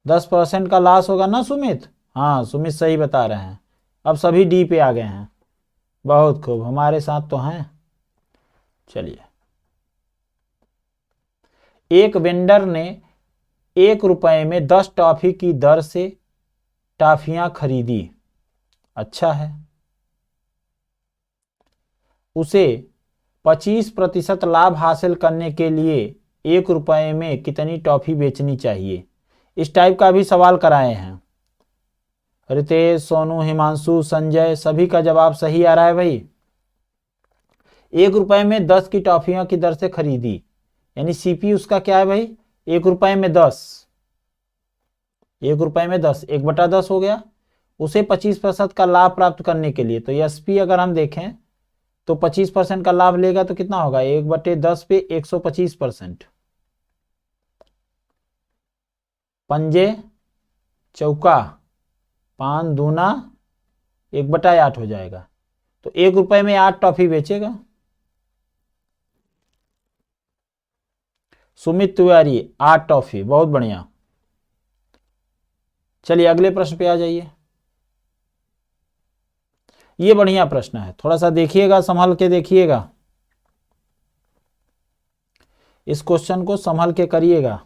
10% का लॉस होगा ना सुमित। हाँ सुमित सही बता रहे हैं, अब सभी डी पे आ गए हैं, बहुत खूब, हमारे साथ तो हैं। चलिए, एक वेंडर ने 1 रुपए में 10 टॉफी की दर से टॉफियां खरीदी। अच्छा है, उसे 25% लाभ हासिल करने के लिए 1 रुपए में कितनी टॉफी बेचनी चाहिए। इस टाइप का भी सवाल कराए हैं। रितेश, सोनू, हिमांशु, संजय, सभी का जवाब सही आ रहा है भाई। 1 रुपए में 10 की टॉफियों की दर से खरीदी, यानी सीपी उसका क्या है भाई, 1 रुपए में 10, 1 रुपए में 10, 1/10 हो गया। उसे 25% का लाभ प्राप्त करने के लिए, तो एसपी अगर हम देखें तो 25% का लाभ लेगा तो कितना होगा, 1/10 पे 125%, पंजे चौका 5 दूना 1/8 हो जाएगा, तो 1 रुपए में 8 टॉफी बेचेगा। सुमित तिवारी 8 टॉफी, बहुत बढ़िया। चलिए अगले प्रश्न पे आ जाइए। ये बढ़िया प्रश्न है, थोड़ा सा देखिएगा, संभल के देखिएगा, इस क्वेश्चन को संभल के करिएगा।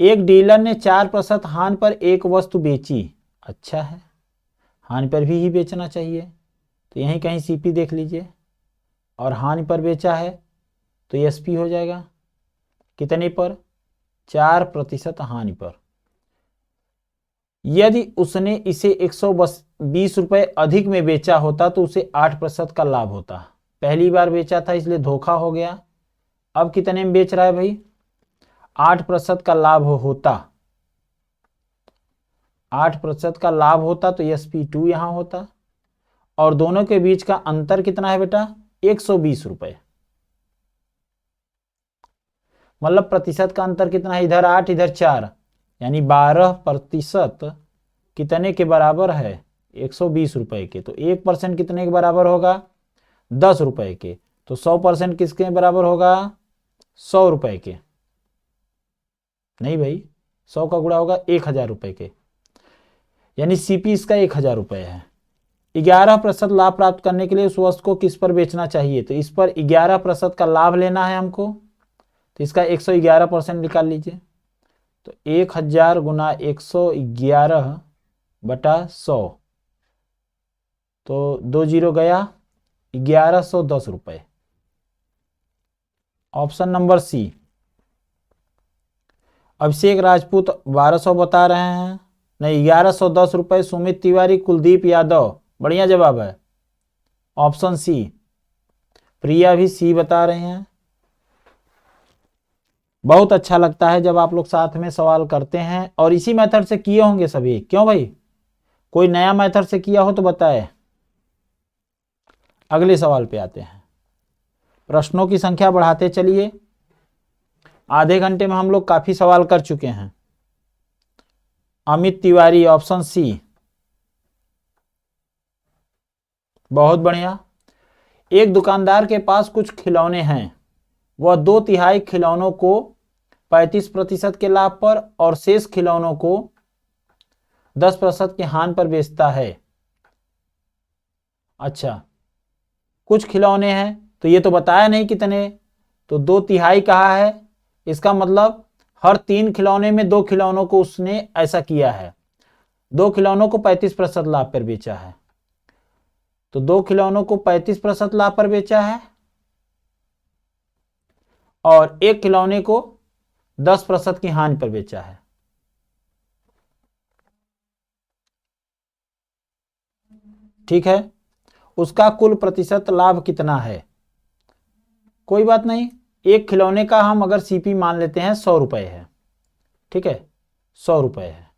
एक डीलर ने 4% हानि पर एक वस्तु बेची। अच्छा है, हानि पर भी ही बेचना चाहिए, तो यहीं कहीं सीपी देख लीजिए, और हानि पर बेचा है तो एसपी हो जाएगा, कितने पर, 4% हानि पर। यदि उसने इसे 120 रुपए अधिक में बेचा होता तो उसे 8% का लाभ होता। पहली बार बेचा था इसलिए धोखा हो गया, अब कितने में बेच रहा है भाई, 8% का लाभ होता, 8% का लाभ होता तो SP2 यहां होता, और दोनों के बीच का अंतर कितना है बेटा, 120 रुपए। मतलब प्रतिशत का अंतर कितना है, इधर 8 इधर 4, यानी 12% कितने के बराबर है, 120 रुपए के। तो 1% कितने के बराबर होगा, 10 रुपए के। तो 100% किसके बराबर होगा, 100 रुपए के। नहीं भाई, 100 का गुणा होगा 1000 रुपए के, यानी सीपी इसका 1000 रुपए है। 11% लाभ प्राप्त करने के लिए उस वस्तु को किस पर बेचना चाहिए, तो इस पर 11% का लाभ लेना है हमको, तो इसका 111% निकाल लीजिए। तो 1000 गुना 111/100, तो 2 जीरो गया, 1110 रुपये। Option number C. Abhishek Rajput 1200 बता रहे हैं, नहीं 1110 रुपये। सुमित तिवारी, कुलदीप यादव, बढ़िया जवाब है ऑप्शन सी। प्रिया भी सी बता रहे हैं। बहुत अच्छा लगता है जब आप लोग साथ में सवाल करते हैं, और इसी मेथड से किए होंगे सभी, क्यों भाई? कोई नया मेथड से किया हो तो बताए। अगले सवाल पे आते हैं। प्रश्नों की संख्या बढ़ाते चलिए। आधे घंटे में हम लोग काफी सवाल कर चुके हैं। अमित तिवारी, ऑप्शन सी, बहुत बढ़िया। एक दुकानदार के पास कुछ खिलौने हैं, वह 2/3 खिलौनों को 35% के लाभ पर और शेष खिलौनों को 10% के हानि पर बेचता है। अच्छा, कुछ खिलौने हैं तो ये तो बताया नहीं कितने, तो 2/3 कहा है, इसका मतलब हर 3 खिलौने में 2 खिलौनों को उसने ऐसा किया है, 2 खिलौनों को 35% लाभ पर बेचा है। तो 2 खिलौनों को 35% लाभ पर बेचा है और 1 खिलौने को 10% की हानि पर बेचा है। ठीक है, उसका कुल प्रतिशत लाभ कितना है? कोई बात नहीं, एक खिलौने का हम अगर सीपी मान लेते हैं 100 रुपए है, ठीक है, 100 रुपए है,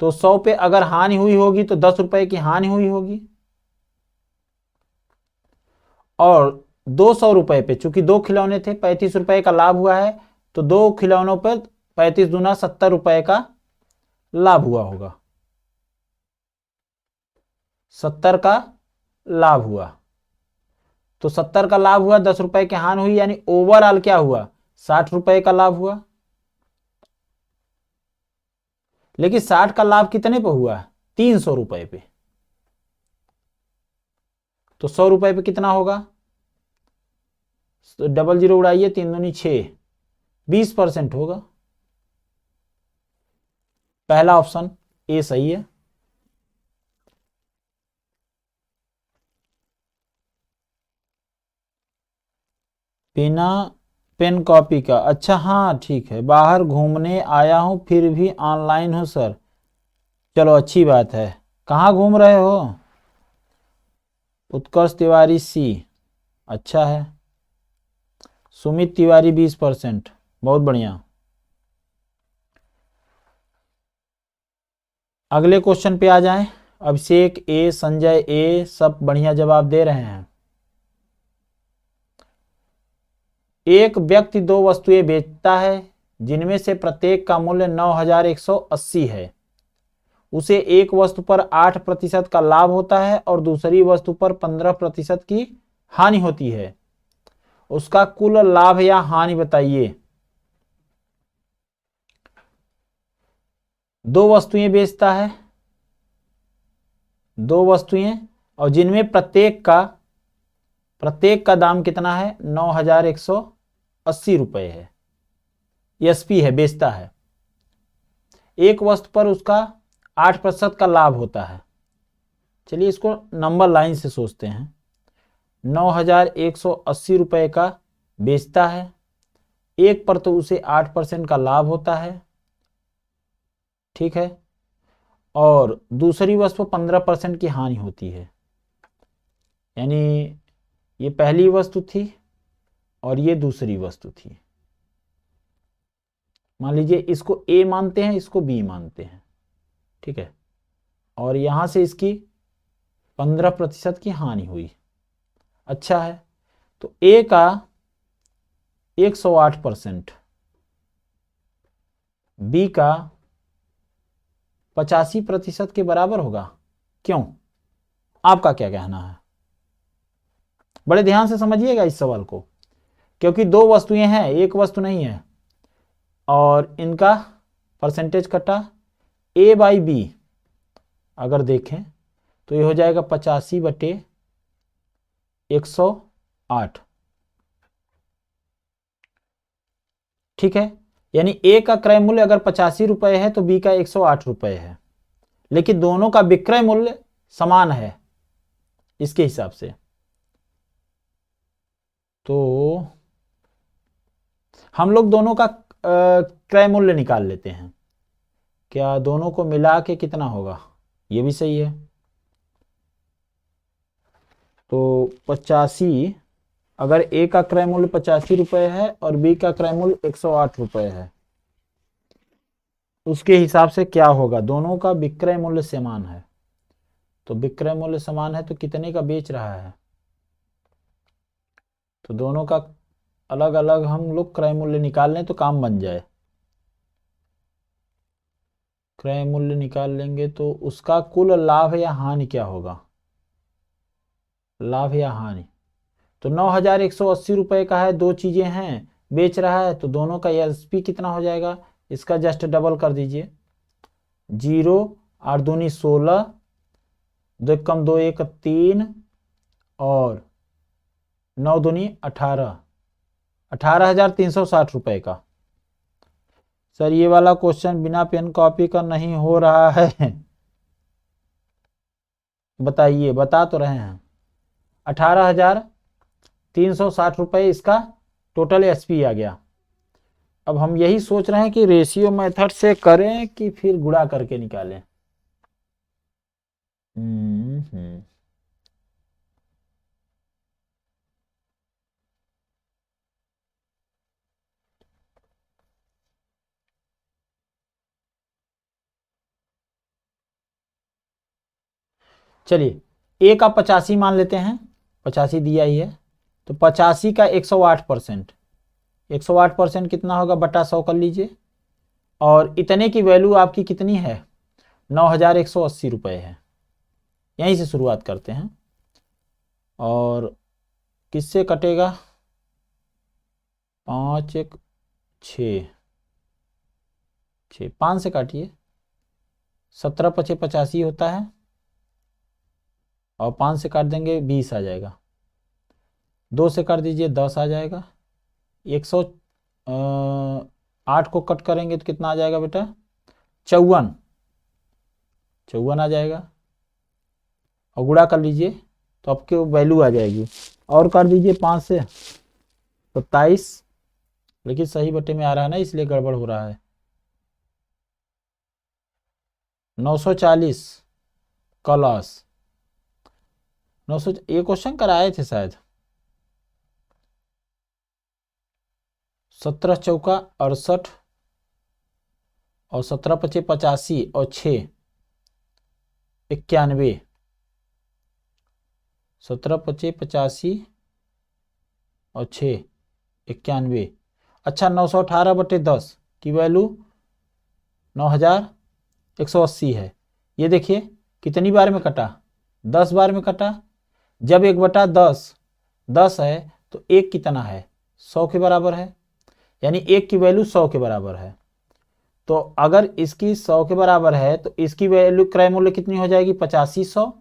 तो 100 पे अगर हानि हुई होगी तो 10 रुपए की हानि हुई होगी, और 200 रुपए पे चूंकि 2 खिलौने थे 35 रुपए का लाभ हुआ है, तो 2 खिलौनों पर 35 दूना 70 रुपए का लाभ हुआ होगा, 70 का लाभ हुआ। तो 70 का लाभ हुआ, 10 रुपए की हानि हुई, यानी ओवरऑल क्या हुआ? 60 रुपए का लाभ हुआ। लेकिन 60 का लाभ कितने पे हुआ? 300 रुपए पे। तो 100 रुपए पे कितना होगा? तो डबल जीरो उड़ाइए, 3 दूनी 6, 20% होगा। पहला ऑप्शन ए सही है। बिना पेन कॉपी का, अच्छा हाँ ठीक है। बाहर घूमने आया हूं फिर भी ऑनलाइन हूं सर। चलो अच्छी बात है। कहाँ घूम रहे हो? उत्कर्ष तिवारी सी, अच्छा है। सुमित तिवारी 20%, बहुत बढ़िया। अगले क्वेश्चन पे आ जाएं। अभिषेक ए, संजय ए, सब बढ़िया जवाब दे रहे हैं। एक व्यक्ति 2 वस्तुएं बेचता है जिनमें से प्रत्येक का मूल्य 9180 है। उसे एक वस्तु पर 8% का लाभ होता है और दूसरी वस्तु पर 15% की हानि होती है। उसका कुल लाभ या हानि बताइए। 2 वस्तुएं बेचता है, 2 वस्तुएं, और जिनमें प्रत्येक का दाम कितना है? 9180 रुपए है। एसपी है, बेचता है। एक वस्तु पर उसका 8% का लाभ होता है। चलिए इसको नंबर लाइन से सोचते हैं। 9180 रुपए का बेचता है, एक पर तो उसे 8% का लाभ होता है, ठीक है, और दूसरी वस्तु 15% की हानि होती है। यानी ये पहली वस्तु थी और ये दूसरी वस्तु थी। मान लीजिए इसको ए मानते हैं, इसको बी मानते हैं, ठीक है, और यहां से इसकी 15% की हानि हुई। अच्छा है, तो ए का 108%, बी का 85% के बराबर होगा। क्यों? आपका क्या कहना है? बड़े ध्यान से समझिएगा इस सवाल को, क्योंकि 2 वस्तुएं हैं, एक वस्तु नहीं है, और इनका परसेंटेज कटा। ए बाई बी अगर देखें तो ये हो जाएगा 85/108। ठीक है, यानी ए का क्रय मूल्य अगर 85 रुपए है तो बी का 108 रुपए है, लेकिन दोनों का विक्रय मूल्य समान है इसके हिसाब से। तो हम लोग दोनों का क्रय मूल्य निकाल लेते हैं। क्या दोनों को मिला के कितना होगा, ये भी सही है। तो 85, अगर ए का क्रय मूल्य 85 रुपए है और बी का क्रय मूल्य 108 रुपए है, उसके हिसाब से क्या होगा, दोनों का विक्रय मूल्य समान है। तो विक्रय मूल्य समान है तो कितने का बेच रहा है, तो दोनों का अलग अलग हम लोग क्रय मूल्य निकाल लें तो काम बन जाए। क्रय मूल्य निकाल लेंगे तो उसका कुल लाभ या हानि क्या होगा, लाभ या हानि। तो 9180 रुपए का है, दो चीजें हैं, बेच रहा है, तो दोनों का एसपी कितना हो जाएगा, इसका जस्ट डबल कर दीजिए। 0 8 दूनी 16, 2 कम 2 1 3 और 9 दूनी 18, 18,360 रुपए का। सर ये वाला क्वेश्चन बिना पेन कॉपी का नहीं हो रहा है, बताइए, बता तो रहे हैं। 18,360 रुपए इसका टोटल एसपी आ गया। अब हम यही सोच रहे हैं कि रेशियो मेथड से करें कि फिर गुणा करके निकालें। चलिए ए का 85 मान लेते हैं, 85 दिया ही है, तो 85 का 108%, 108% कितना होगा, बटा 100 कर लीजिए। और इतने की वैल्यू आपकी कितनी है, 9180 रुपए है। यहीं से शुरुआत करते हैं। और किससे कटेगा, 5 1 6 6, 5 से काटिए, 17 5 85 होता है, और 5 से काट देंगे 20 आ जाएगा, 2 से काट दीजिए 10 आ जाएगा, 108 को कट करेंगे तो कितना आ जाएगा बेटा, 54 आ जाएगा, और गुणा कर लीजिए तो आपके वैल्यू आ जाएगी। और कर दीजिए 5 से 27, लेकिन सही बटे में आ रहा है ना, इसलिए गड़बड़ हो रहा है। 940 का लॉस, 900, ये क्वेश्चन कराए थे शायद। 17 चौका 68 और 17 पचे 85 और 6 91, 17 पचे 85 और 6 91। अच्छा, 918 बटे 10 की वैल्यू 9180 है। ये देखिए कितनी बार में कटा, 10 बार में कटा। जब 1/10 10 है तो 1 कितना है, 100 के बराबर है, यानी 1 की वैल्यू 100 के बराबर है। तो अगर इसकी 100 के बराबर है तो इसकी वैल्यू क्रय मूल्य कितनी हो जाएगी, 8500,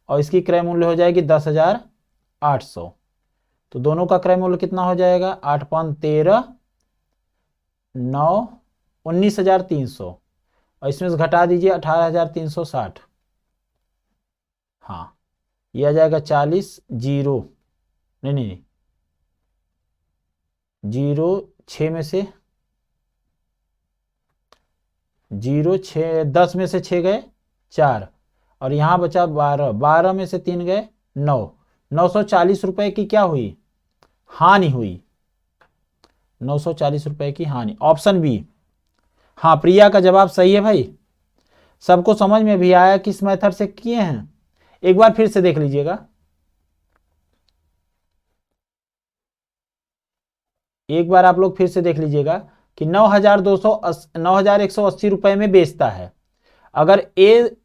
और इसकी क्रय मूल्य हो जाएगी 10,800। तो दोनों का क्रय मूल्य कितना हो जाएगा, 8 5 13 9 19,300, और इसमें से घटा दीजिए 18,360। हाँ, ये आ जाएगा 40 0, नहीं 0 6 में से 0 6, 10 में से 6 गए 4, और यहाँ बचा 12, 12 में से 3 गए 9, 940 रुपए की क्या हुई, हानि हुई, 940 रुपए की हानि। Option B. हाँ, प्रिया का जवाब सही है भाई, सबको समझ में भी आया किस मेथड से किए हैं। एक बार फिर से देख लीजिएगा, एक बार आप लोग फिर से देख लीजिएगा कि 9,180 रुपए में बेचता है। अगर ए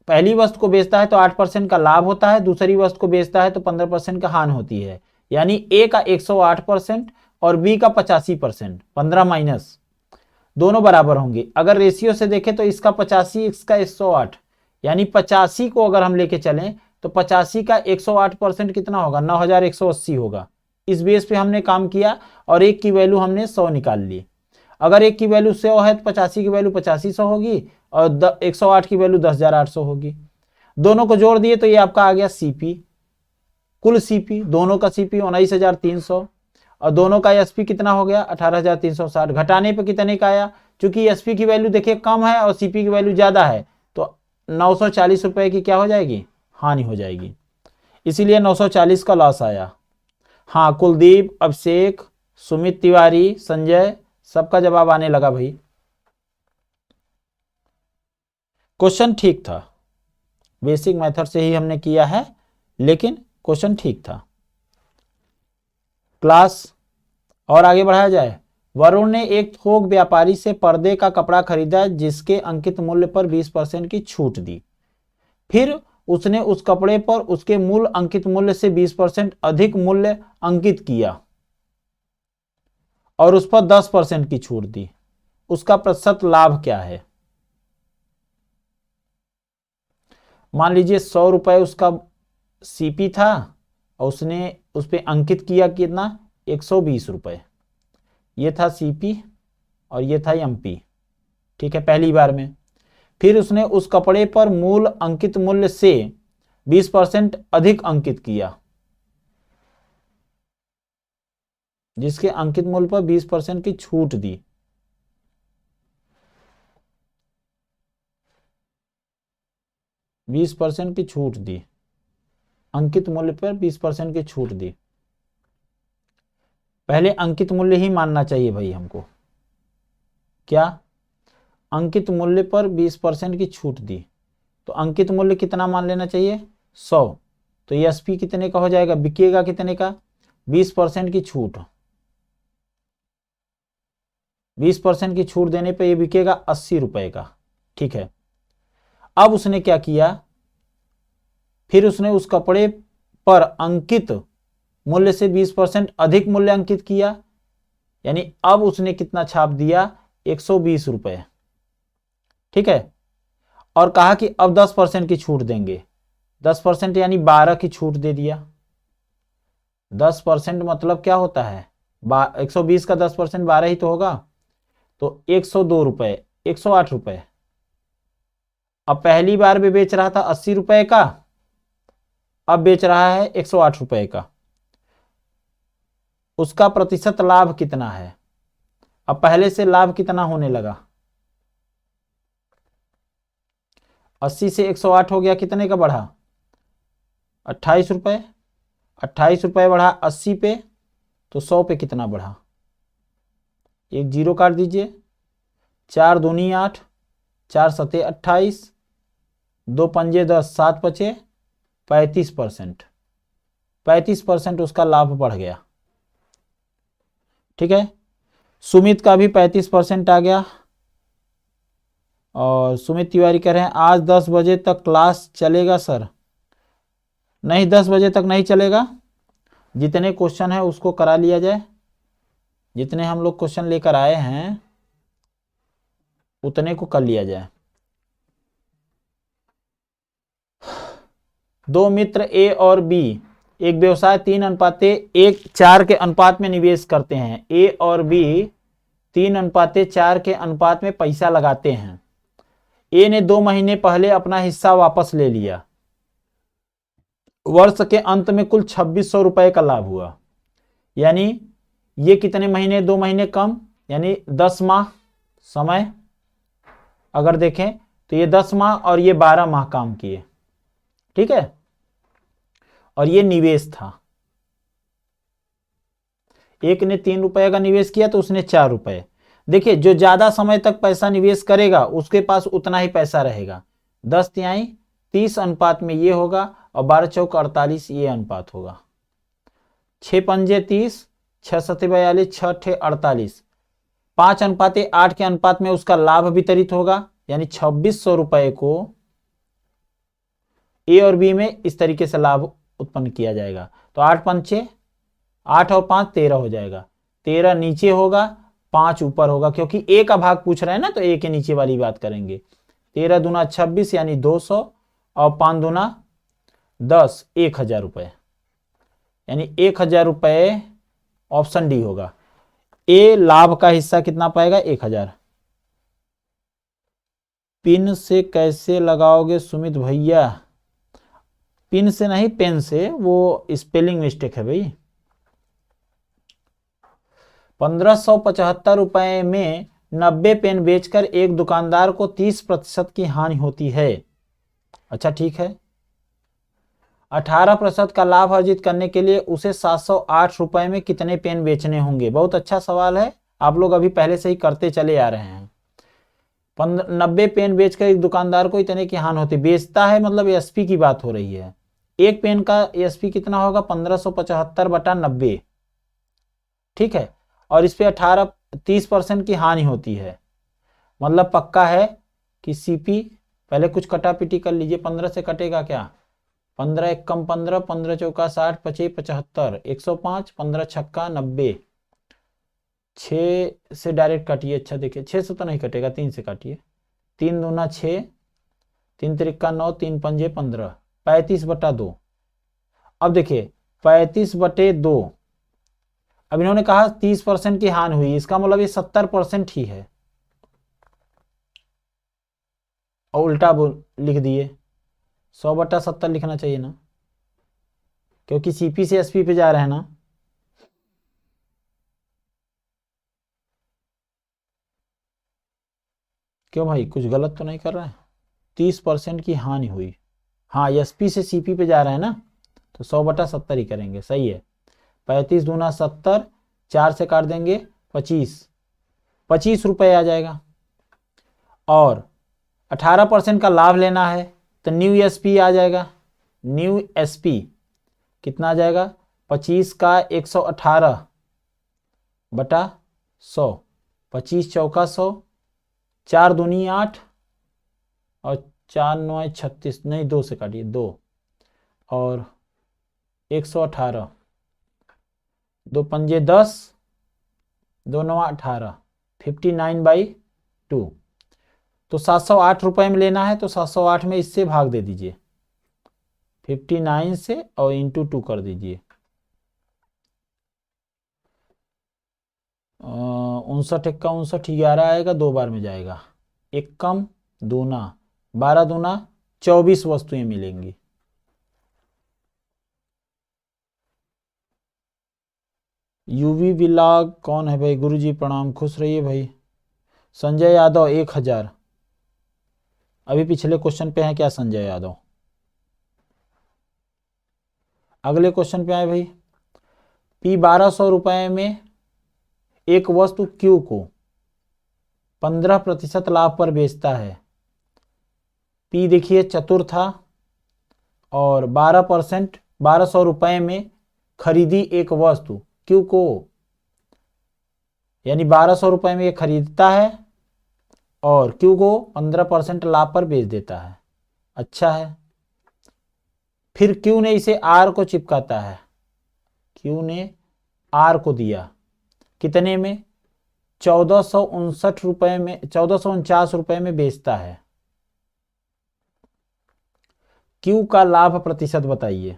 पहली वस्तु को बेचता है तो 8% का लाभ होता है, दूसरी वस्तु को बेचता है तो 15% का हानि होती है, यानी ए का 108% और बी का 85%, 15 माइनस, दोनों बराबर होंगे। अगर रेशियो से देखें तो इसका 85, इसका 108, यानी 85 को अगर हम लेके चलें तो 85 का 108% कितना होगा, 9,180 होगा। इस बेस पे हमने काम किया और एक की वैल्यू हमने 100 निकाल ली। अगर एक की वैल्यू 100 है तो 85 की वैल्यू 8500 होगी और 108 की वैल्यू 10,800 होगी। दोनों को जोड़ दिए तो ये आपका आ गया सीपी, कुल सीपी, दोनों का सीपी 19,300 और दोनों का एसपी कितना हो गया 18,360। घटाने पे कितने का आया, क्योंकि एसपी की वैल्यू देखिए कम है और सीपी की वैल्यू ज्यादा है तो 940 रुपए की क्या हो जाएगी, हानि हो जाएगी, इसीलिए 940 का लॉस आया। हाँ, कुलदीप, अभिषेक, सुमित तिवारी, संजय, सबका जवाब आने लगा भाई। क्वेश्चन ठीक था, बेसिक मेथड से ही हमने किया है लेकिन क्वेश्चन ठीक था। क्लास और आगे बढ़ाया जाए। वरुण ने एक थोक व्यापारी से पर्दे का कपड़ा खरीदा जिसके अंकित मूल्य पर 20% की छूट दी। फिर उसने उस कपड़े पर उसके मूल अंकित मूल्य से 20% अधिक मूल्य अंकित किया और उस पर 10% की छूट दी। उसका प्रतिशत लाभ क्या है? मान लीजिए 100 रुपए उसका सीपी था और उसने उस पर अंकित किया कितना, 120 रुपए। ये था सीपी और ये था एमपी, ठीक है, पहली बार में। फिर उसने उस कपड़े पर मूल अंकित मूल्य से 20% अधिक अंकित किया, जिसके अंकित मूल्य पर 20% की छूट दी। बीस % की छूट दी, अंकित मूल्य पर 20% की छूट दी। पहले अंकित मूल्य ही मानना चाहिए भाई हमको। क्या? अंकित मूल्य पर 20% की छूट दी, तो अंकित मूल्य कितना मान लेना चाहिए, 100। तो ये एसपी कितने का हो जाएगा, बिकेगा कितने का, 20% की छूट। 20% की छूट देने पे ये बिकेगा 80 रुपए का, ठीक है। अब उसने क्या किया, फिर उसने उस कपड़े पर अंकित मूल्य से 20% अधिक मूल्य अंकित किया, यानी अब उसने कितना छाप दिया, 120 रुपए, ठीक है। और कहा कि अब 10% की छूट देंगे, 10% यानी 12 की छूट दे दिया। 10% मतलब क्या होता है, 120 का 10% 12 ही तो होगा, तो 102 रुपए, 108 रुपए। अब पहली बार भी बेच रहा था 80 रुपए का, अब बेच रहा है 108 रुपए का। उसका प्रतिशत लाभ कितना है? अब पहले से लाभ कितना होने लगा, 80 से 108 हो गया, कितने का बढ़ा, 28 रुपए। 28 रुपए बढ़ा 80 पे, तो 100 पे कितना बढ़ा, एक जीरो काट दीजिए, 4 दूनी 8, 4 सते 28, 2 पंजे 10, 7 बचे 35%। 35% उसका लाभ बढ़ गया, ठीक है। सुमित का भी 35% आ गया। और सुमित तिवारी कह रहे हैं आज 10 बजे तक क्लास चलेगा सर। नहीं, 10 बजे तक नहीं चलेगा, जितने क्वेश्चन है उसको करा लिया जाए। जितने हम लोग क्वेश्चन लेकर आए हैं उतने को कर लिया जाए। दो मित्र ए और बी एक व्यवसाय 3:1:4 के अनुपात में निवेश करते हैं। ए और बी 3:4 के अनुपात में पैसा लगाते हैं। ए ने 2 महीने पहले अपना हिस्सा वापस ले लिया। वर्ष के अंत में कुल 2600 रुपए का लाभ हुआ। यानी ये कितने महीने, 2 महीने कम, यानी 10 माह समय अगर देखें तो ये 10 माह और ये 12 माह काम किए, ठीक है। और ये निवेश था। एक ने 3 रुपए का निवेश किया तो उसने 4 रुपए। देखिए, जो ज्यादा समय तक पैसा निवेश करेगा उसके पास उतना ही पैसा रहेगा। 10/30 अनुपात में ये होगा और 12 चौक 48 ये अनुपात होगा। 6 पंजे 30, 6 सते 42, 6 अट्ठे 48, 5:8 के अनुपात में उसका लाभ वितरित होगा। यानी 2600 रुपए को ए और बी में इस तरीके से लाभ उत्पन्न किया जाएगा। तो 8 पंचे 8 और 5 13 हो जाएगा। 13 नीचे होगा, 5 ऊपर होगा, क्योंकि ए का भाग पूछ रहे हैं ना, तो ए के नीचे वाली बात करेंगे। 13 दूना 26 यानी 200 और 5 दूना 10, 1000 रुपए, यानी 1000 रुपए ऑप्शन डी होगा। ए लाभ का हिस्सा कितना पाएगा? 1000। पिन से कैसे लगाओगे सुमित भैया? पिन से नहीं, पेन से, वो स्पेलिंग मिस्टेक है भाई। 1575 रुपए में 90 पेन बेचकर एक दुकानदार को 30% की हानि होती है। अच्छा ठीक है। 18% का लाभ अर्जित करने के लिए उसे 708 रुपए में कितने पेन बेचने होंगे? बहुत अच्छा सवाल है, आप लोग अभी पहले से ही करते चले आ रहे हैं। 90 पेन बेचकर एक दुकानदार को इतने की हानि होती, बेचता है मतलब एसपी की बात हो रही है। एक पेन का एसपी कितना होगा? 1575/90, ठीक है। और इस पे 30% की हानि होती है, मतलब पक्का है कि सीपी, पहले कुछ कटा पिटी कर लीजिए। 15 से कटेगा क्या? 15 एक कम 15, 15 चौका 60, 25 75, 105, 15 छक्का 90। 6 से डायरेक्ट काटिए। अच्छा देखिए, 6 से तो नहीं कटेगा, 3 से काटिए। 3 दूना 6, 3 त्रिक्का 9, 3 पंजे 15, 35/2। अब देखिए 35/2, अब इन्होंने कहा 30% की हानि हुई, इसका मतलब ये 70% ही है, और उल्टा लिख दिए। 100/70 लिखना चाहिए ना, क्योंकि सीपी से एसपी पे जा रहे हैं ना। क्यों भाई, कुछ गलत तो नहीं कर रहे हैं? 30% की हानि हुई, हाँ एसपी से सीपी पे जा रहे हैं ना, तो 100/70 ही करेंगे, सही है। 35 दूना 70, 4 से काट देंगे 25 रुपए आ जाएगा। और 18% का लाभ लेना है तो न्यू एसपी आ जाएगा। न्यू एसपी कितना आ जाएगा? 25 का 118/100, 25 चौका 100, 4 दूनी 8, और 4 9 36, नहीं 2 से काटिए 2, और 118, 2 पंजे 10, 2 9 18, 59/2। तो 708 रुपए में लेना है तो 708 में इससे भाग दे दीजिए 59 से, और इंटू 2 कर दीजिए। 59 एक का 59, 11 आएगा, 2 बार में जाएगा। एक कम दूना 12 दूना 24 वस्तुएं मिलेंगी। यूवी विलाग कौन है भाई? गुरुजी प्रणाम, खुश रहिए भाई। संजय यादव 1000। अभी पिछले क्वेश्चन पे है क्या संजय यादव? अगले क्वेश्चन पे आए भाई। पी 1200 रुपए में एक वस्तु क्यू को 15% लाभ पर बेचता है। पी देखिए चतुर था, और 12% 1200 रुपए में खरीदी एक वस्तु क्यू को, यानी 1200 रुपए में ये खरीदता है और क्यू को 15% लाभ पर बेच देता है। अच्छा है। फिर क्यू ने इसे आर को चिपकाता है। क्यू ने आर को दिया कितने में? 1459 रुपए में, 1449 रुपए में बेचता है। क्यू का लाभ प्रतिशत बताइए।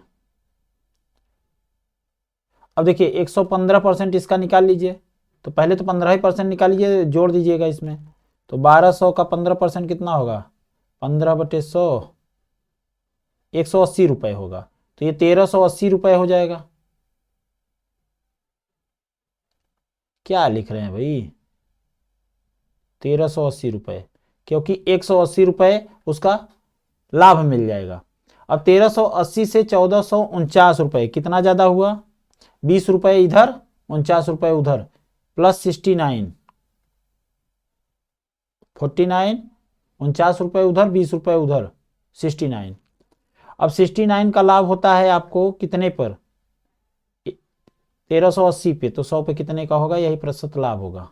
अब देखिए 115% इसका निकाल लीजिए, तो पहले तो 15% निकाल लीजिए, जोड़ दीजिएगा इसमें, तो 1200 का 15% कितना होगा? 15/100, 180 रुपए होगा, तो ये 1380 रुपए हो जाएगा। क्या लिख रहे हैं भाई? 1380 रुपए, क्योंकि 180 रुपए उसका लाभ मिल जाएगा। अब 1380 से 1449 रुपए कितना ज्यादा हुआ? 20 रुपए इधर, 49 रुपए उधर, प्लस 69, 49, 49 रुपए उधर, 20 रुपए उधर, 69। अब 69 का लाभ होता है आपको कितने पर? 1380 पे, तो 100 पे कितने का होगा? यही प्रतिशत लाभ होगा।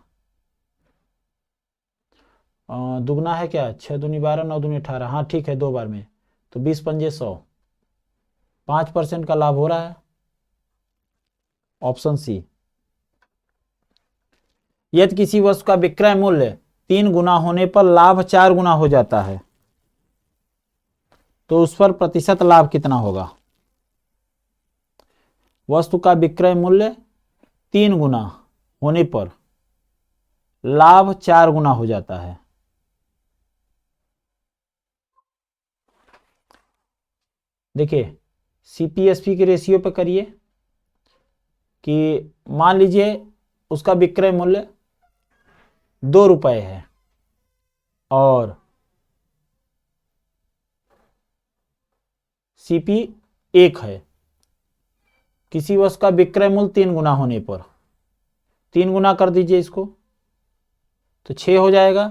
दुगना है क्या? 6 दूनी 12, 9 दूनी 18, हाँ ठीक है, 2 बार में, तो 20 पंजे 100, 5% का लाभ हो रहा है। Option C. यदि किसी वस्तु का विक्रय मूल्य 3 गुना होने पर लाभ 4 गुना हो जाता है, तो उस पर प्रतिशत लाभ कितना होगा? वस्तु का विक्रय मूल्य 3 गुना होने पर लाभ 4 गुना हो जाता है। देखिए सीपीएसपी के रेशियो पे करिए कि मान लीजिए उसका विक्रय मूल्य 2 रुपए है और सीपी 1 है। किसी वस्तु का विक्रय मूल्य 3 गुना होने पर 3 गुना कर दीजिए इसको तो 6 हो जाएगा,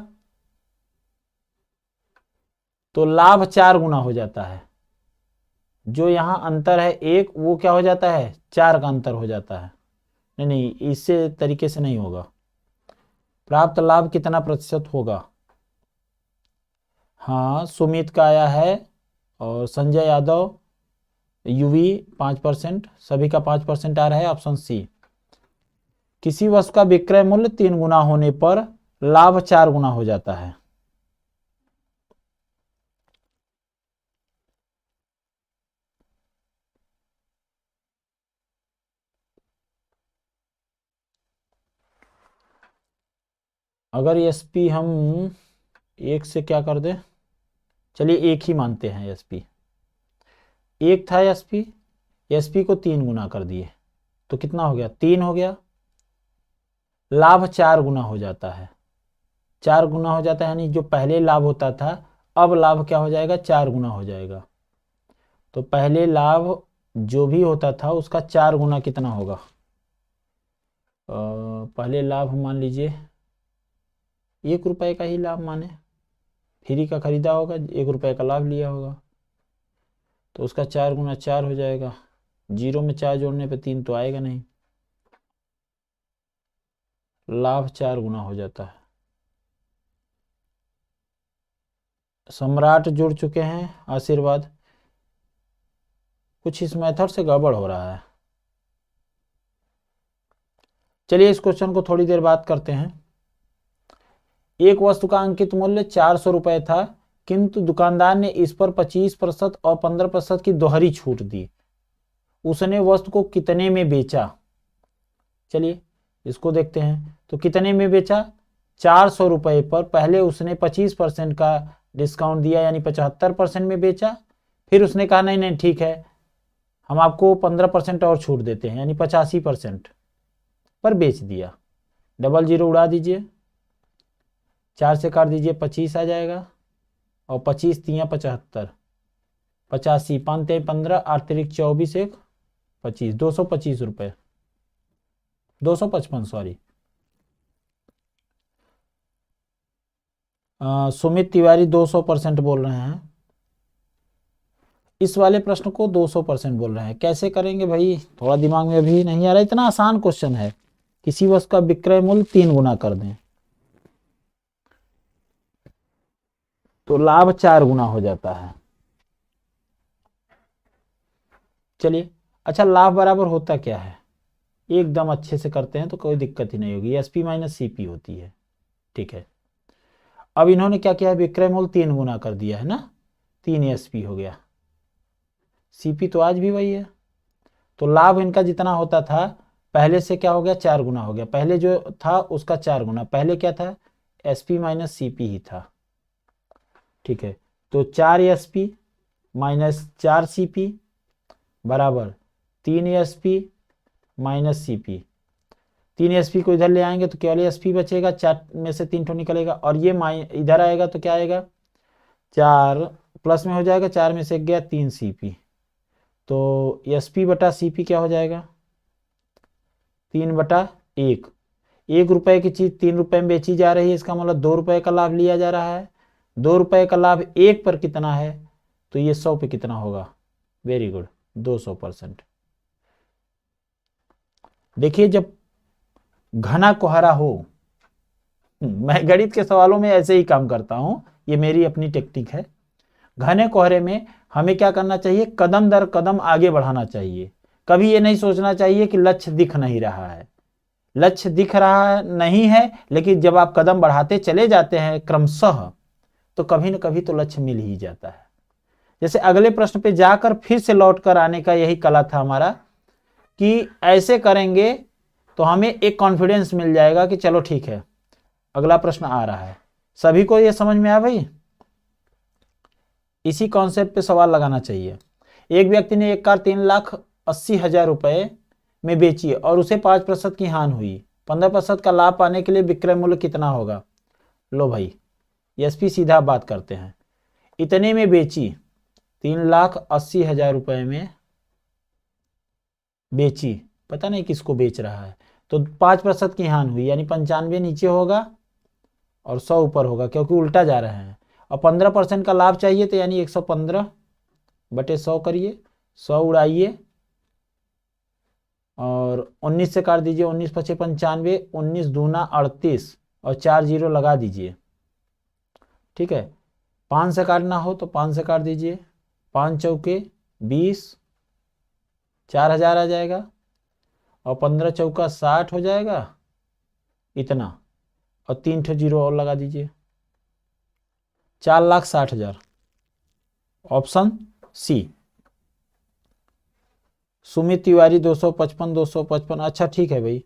तो लाभ 4 गुना हो जाता है। जो यहां अंतर है 1, वो क्या हो जाता है 4 का अंतर हो जाता है। नहीं नहीं, इससे तरीके से नहीं होगा। प्राप्त लाभ कितना प्रतिशत होगा? हाँ, सुमित का आया है और संजय यादव यूवी 5%, सभी का 5% आ रहा है। Option C. किसी वस्तु का विक्रय मूल्य 3 गुना होने पर लाभ 4 गुना हो जाता है। अगर एसपी हम 1 से क्या कर दें, चलिए 1 ही मानते हैं। एसपी 1 था, एसपी को 3 गुना कर दिए तो कितना हो गया 3 हो गया। लाभ 4 गुना हो जाता है। 4 गुना हो जाता है यानी जो पहले लाभ होता था अब लाभ क्या हो जाएगा 4 गुना हो जाएगा। तो पहले लाभ जो भी होता था उसका 4 गुना कितना होगा? पहले लाभ मान लीजिए 1 रुपए का ही लाभ माने, फ्री का खरीदा होगा, 1 रुपए का लाभ लिया होगा, तो उसका 4 गुना 4 हो जाएगा। 0 में 4 जोड़ने पे 3 तो आएगा नहीं, लाभ 4 गुना हो जाता है। सम्राट जुड़ चुके हैं, आशीर्वाद। कुछ इस मेथड से गड़बड़ हो रहा है। चलिए इस क्वेश्चन को थोड़ी देर बाद करते हैं। एक वस्तु का अंकित मूल्य 400 रुपए था, किंतु दुकानदार ने इस पर 25% और 15% की दोहरी छूट दी। उसने वस्तु को कितने में बेचा? चलिए इसको देखते हैं। तो कितने में बेचा? 400 रुपए पर पहले उसने 25% का डिस्काउंट दिया यानी 75% में बेचा। फिर उसने कहा नहीं नहीं ठीक है, हम आपको 15% और छूट देते हैं यानी 85% पर बेच दिया। डबल जीरो उड़ा दीजिए, 4 से काट दीजिए 25 आ जाएगा और 25 तियाँ 75, 85 5 15 अतिरिक्त 24 1 25, 225 रुपये, 255 सॉरी। सुमित तिवारी 200% बोल रहे हैं। इस वाले प्रश्न को 200% बोल रहे हैं। कैसे करेंगे भाई, थोड़ा दिमाग में अभी नहीं आ रहा। इतना आसान क्वेश्चन है। किसी वस्तु का विक्रय मूल्य 3 गुना कर दें तो लाभ 4 गुना हो जाता है। चलिए अच्छा, लाभ बराबर होता क्या है, एकदम अच्छे से करते हैं तो कोई दिक्कत ही नहीं होगी। एसपी माइनस सीपी होती है। ठीक है, अब इन्होंने क्या किया है, विक्रय मूल्य 3 गुना कर दिया है ना, 3 एसपी हो गया। सीपी तो आज भी वही है, तो लाभ इनका जितना होता था पहले से क्या हो गया 4 गुना हो गया। पहले जो था उसका 4 गुना, पहले क्या था एसपी माइनस सीपी ही था। ठीक है, तो 4 एसपी माइनस 4 सीपी बराबर 3 एसपी माइनस सीपी। 3 एसपी को इधर ले आएंगे तो केवल एसपी बचेगा, 4 में से 3 ठो निकलेगा और ये इधर आएगा तो क्या आएगा 4 प्लस में हो जाएगा, 4 में से 1 गया 3 सीपी। तो एसपी बटा सीपी क्या हो जाएगा 3/1। 1 रुपए की चीज 3 रुपए में बेची जा रही है, इसका मतलब 2 रुपए का लाभ लिया जा रहा है। 2 रुपए का लाभ 1 पर कितना है, तो ये 100 पे कितना होगा, वेरी गुड 200%। देखिए जब घना कोहरा हो, मैं गणित के सवालों में ऐसे ही काम करता हूं, ये मेरी अपनी टेक्निक है। घने कोहरे में हमें क्या करना चाहिए, कदम दर कदम आगे बढ़ाना चाहिए। कभी ये नहीं सोचना चाहिए कि लक्ष्य दिख नहीं रहा है। लक्ष्य दिख रहा नहीं है, लेकिन जब आप कदम बढ़ाते चले जाते हैं क्रमशः तो कभी न कभी तो लक्ष्य मिल ही जाता है। जैसे अगले प्रश्न पे जाकर फिर से लौट कर आने का यही कला था हमारा, कि ऐसे करेंगे तो हमें एक कॉन्फिडेंस मिल जाएगा कि चलो ठीक है अगला प्रश्न आ रहा है, सभी को ये समझ में आया भाई? इसी कॉन्सेप्ट पे सवाल लगाना चाहिए। एक व्यक्ति ने एक कार 3,80,000 रुपए में बेची और उसे 5% की हानि हुई। 15% का लाभ पाने के लिए विक्रय मूल्य कितना होगा? लो भाई, एसपी सीधा बात करते हैं। इतने में बेची, 3,80,000 रुपए में बेची, पता नहीं किसको बेच रहा है, तो 5% की हानि हुई, यानी 95 नीचे होगा और 100 ऊपर होगा, क्योंकि उल्टा जा रहे हैं। और 15% का लाभ चाहिए, तो यानी 115/100 करिए, 100 उड़ाइए और 19 से काट दीजिए, 19 पचे 95, 19 दूना 38 और 4 जीरो लगा दीजिए। ठीक है, 5 से काटना हो तो 5 से काट दीजिए, 5 चौके 20, 4,000 आ जाएगा और 15 चौका 60 हो जाएगा, इतना, और 3 ठो जीरो और लगा दीजिए, 4,60,000। Option C. सुमित तिवारी 255, अच्छा ठीक है भाई,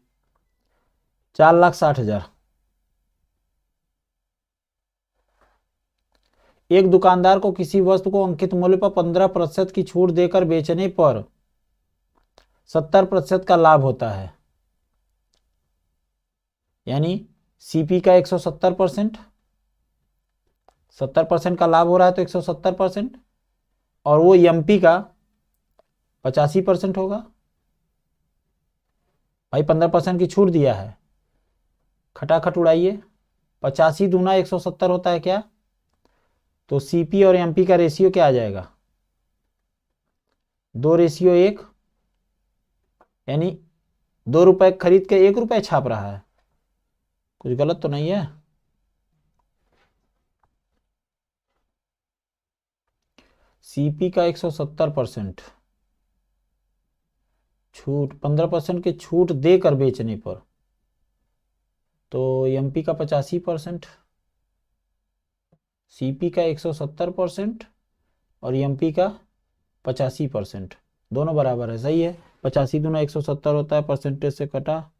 4,60,000। एक दुकानदार को किसी वस्तु को अंकित मूल्य पर 15% की छूट देकर बेचने पर 70% का लाभ होता है, यानी सीपी का 170%, 70% का लाभ हो रहा है तो 170%, और वो एमपी का 85% होगा। भाई 15% की छूट दिया है, खटाखट उड़ाइए, 85 दूना 170 होता है क्या? तो सीपी और एमपी का रेशियो क्या आ जाएगा? 2:1, यानी 2 रुपए खरीद के 1 रुपए छाप रहा है, कुछ गलत तो नहीं है? सीपी का 170% छूट, 15% की छूट देकर बेचने पर, तो एमपी का 85%, सीपी का 170% और एमपी का 85%, दोनों बराबर है, सही है। 85 दूना 170 होता है, परसेंटेज से कटा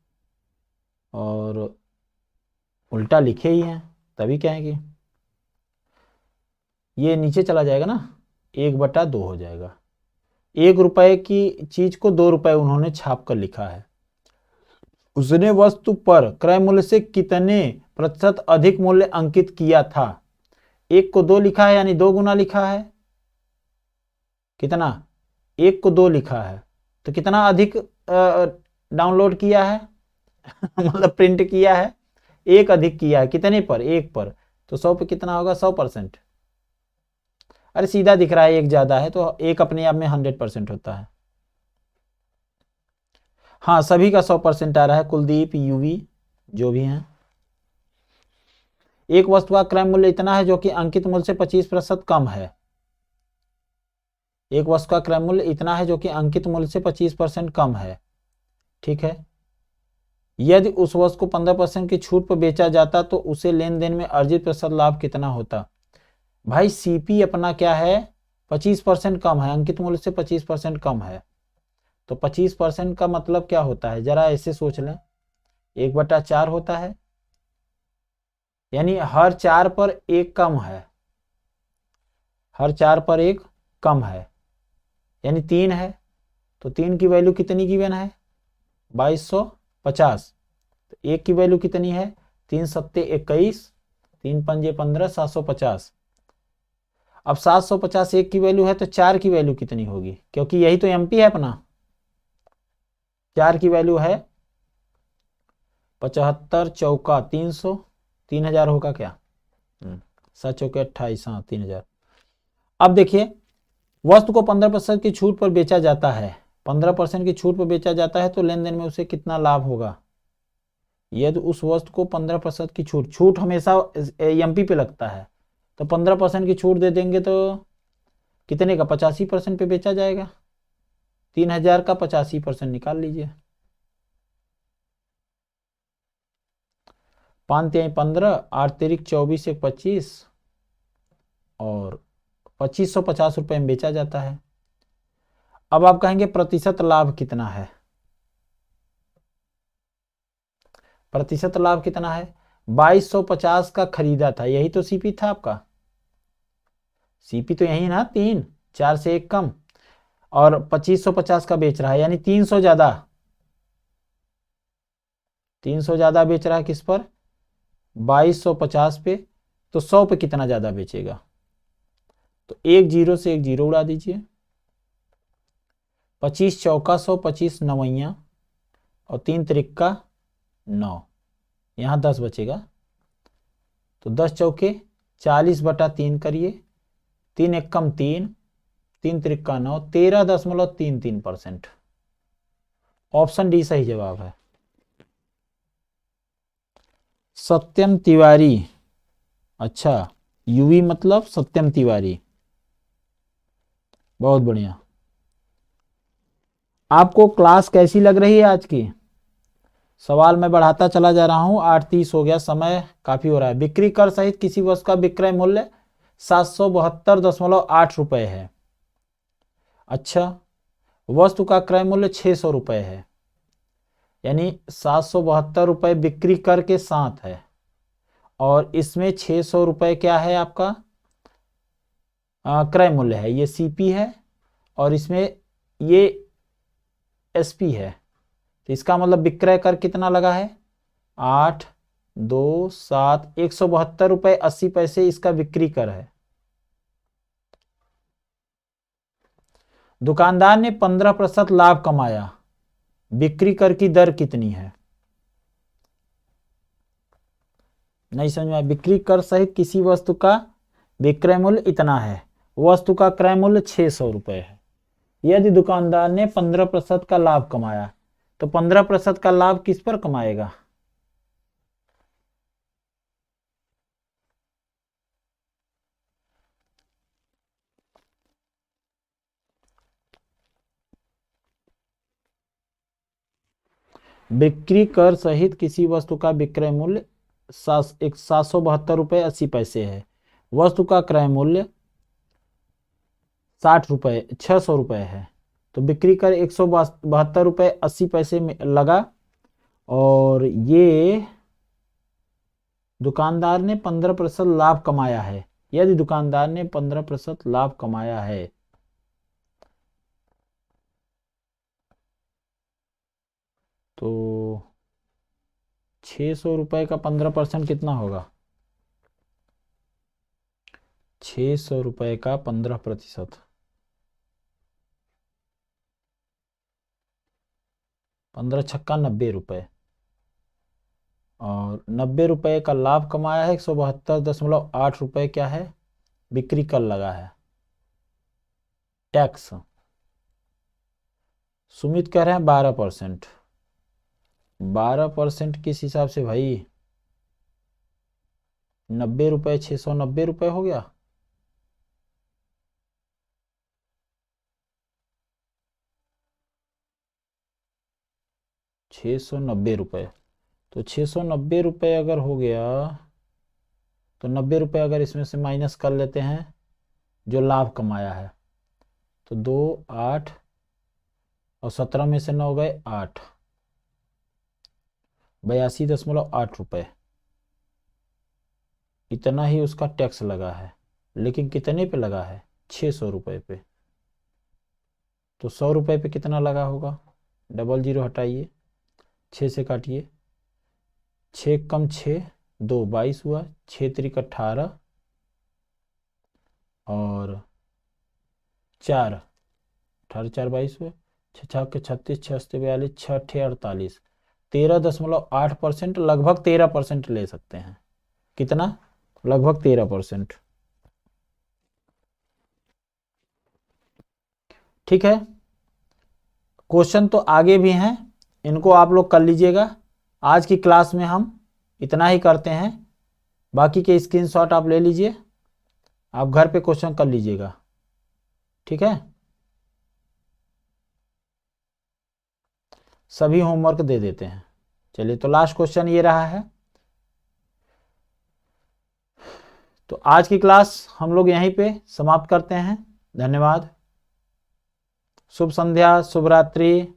और उल्टा लिखे ही हैं, तभी क्या है कि ये नीचे चला जाएगा ना, 1/2 हो जाएगा। 1 रुपए की चीज को 2 रुपए उन्होंने छाप कर लिखा है। उसने वस्तु पर क्रय मूल्य से कितने प्रतिशत अधिक मूल्य अंकित किया था? 1 को 2 लिखा है, यानी 2 गुना लिखा है, कितना? 1 को 2 लिखा है, तो कितना अधिक डाउनलोड किया है मतलब प्रिंट किया है? 1 अधिक किया है, कितने पर? 1 पर, तो 100 पे कितना होगा? 100%। अरे सीधा दिख रहा है, 1 ज्यादा है, तो 1 अपने आप में 100% होता है। हाँ, सभी का 100% आ रहा है, कुलदीप, यूवी, जो भी हैं। एक वस्तु का क्रय मूल्य इतना है जो कि अंकित मूल्य से 25% कम है। एक वस्तु का क्रय मूल्य इतना है जो कि अंकित मूल्य से 25% कम है, ठीक है। यदि उस वस्तु को 15% की छूट पर बेचा जाता तो उसे लेन देन में अर्जित प्रतिशत लाभ कितना होता? भाई सीपी अपना क्या है? 25% कम है, अंकित मूल्य से 25% कम है, तो 25% का मतलब क्या होता है? जरा ऐसे सोच लें, 1/4 होता है, यानी हर 4 पर 1 कम है, हर 4 पर 1 कम है, यानी 3 है, तो 3 की वैल्यू कितनी गिवन है? 2250। तो 1 की वैल्यू कितनी है? 3 सत्ते 21, 3 पंजे 15, 750। अब 750 1 की वैल्यू है, तो 4 की वैल्यू कितनी होगी? क्योंकि यही तो एमपी है अपना। 4 की वैल्यू है 75 चौका 300, 3000 होगा क्या? 7 चौके 28, हाँ 3000। अब देखिए, वस्तु को 15% की छूट पर बेचा जाता है, 15% की छूट पर बेचा जाता है, तो लेन देन में उसे कितना लाभ होगा? यदि उस वस्तु को 15% की छूट हमेशा एमपी पे लगता है, तो 15% की छूट दे देंगे तो कितने का? 85% पे बेचा जाएगा। 3000 का 85% निकाल लीजिए, 5 3 15, 8 3 24, 1 25 और 2550 रुपए में बेचा जाता है। अब आप कहेंगे प्रतिशत लाभ कितना है? प्रतिशत लाभ कितना है? 2250 का खरीदा था, यही तो सीपी था आपका। सीपी तो यही ना, 3, 4 से 1 कम, और 2550 का बेच रहा है, यानी 300 ज्यादा, 300 ज्यादा बेच रहा है किस पर, 2250 पे। तो 100 पे कितना ज्यादा बेचेगा, तो एक जीरो से एक जीरो उड़ा दीजिए। 25 चौका 100, 25 नवैया, और 3 त्रिक्का 9, यहाँ 10 बचेगा। तो 10 चौके 40/3 करिए, 3 एकम 3, 3 त्रिक्का 9, 13.33%। ऑप्शन डी सही जवाब है। सत्यम तिवारी, अच्छा, यूवी मतलब सत्यम तिवारी, बहुत बढ़िया। आपको क्लास कैसी लग रही है आज की? सवाल मैं बढ़ाता चला जा रहा हूं, 8:30 हो गया, समय काफी हो रहा है। बिक्री कर सहित किसी वस्तु का विक्रय मूल्य 772.8 रुपए है। अच्छा, वस्तु का क्रय मूल्य 600 रुपए है, यानी 772 रुपए बिक्री कर के साथ है, और इसमें 600 रुपए क्या है आपका क्रय मूल्य है, ये सीपी है, और इसमें ये एसपी है। तो इसका मतलब विक्रय कर कितना लगा है, 8, 2, 7, 172 रुपए 80 पैसे इसका बिक्री कर है। दुकानदार ने 15% लाभ कमाया, बिक्री कर की दर कितनी है? नहीं समझ में? बिक्री कर सहित किसी वस्तु का विक्रय मूल्य इतना है, वस्तु का क्रय मूल्य 600 रुपए है। यदि दुकानदार ने 15% का लाभ कमाया, तो 15% का लाभ किस पर कमाएगा? बिक्री कर सहित किसी वस्तु का विक्रय मूल्य 772 रुपए 80 पैसे है, वस्तु का क्रय मूल्य 600 रुपए है, तो बिक्री कर 172 रुपए 80 पैसे में लगा, और ये दुकानदार ने 15% लाभ कमाया है। यदि दुकानदार ने 15% लाभ कमाया है, तो 600 रुपए का 15% कितना होगा? 600 रुपए का 15%, 15 छक्का 90 रुपए, और 90 रुपए का लाभ कमाया है, 172.8 रुपए क्या है, बिक्री कर लगा है। टैक्स सुमित कह रहे हैं 12%, 12% किस हिसाब से भाई? 90 रुपए 690 रुपए हो गया, ₹690। तो 690 रुपए अगर हो गया, तो 90 रुपए अगर इसमें से माइनस कर लेते हैं जो लाभ कमाया है, तो 2, 8 और 17 में से 9 गए 8, 82.8 रुपए, इतना ही उसका टैक्स लगा है। लेकिन कितने पे लगा है? 600 रुपए पे। तो 100 रुपए पे कितना लगा होगा? डबल जीरो हटाइए, 6 से काटिए, 6 कम 6, 2 22 हुआ, 6 त्रिक 18, और 4 18 4 22 हुआ, 6 छक्के 36, 6 अष्टे 42, 6 अट्ठे 48, 13.8%, लगभग 13% ले सकते हैं। कितना? लगभग 13%। ठीक है, क्वेश्चन तो आगे भी हैं, इनको आप लोग कर लीजिएगा। आज की क्लास में हम इतना ही करते हैं, बाकी के स्क्रीनशॉट आप ले लीजिए, आप घर पे क्वेश्चन कर लीजिएगा। ठीक है, सभी होमवर्क दे देते हैं। चलिए, तो लास्ट क्वेश्चन ये रहा है। तो आज की क्लास हम लोग यहीं पे समाप्त करते हैं। धन्यवाद, शुभ संध्या, शुभ रात्रि।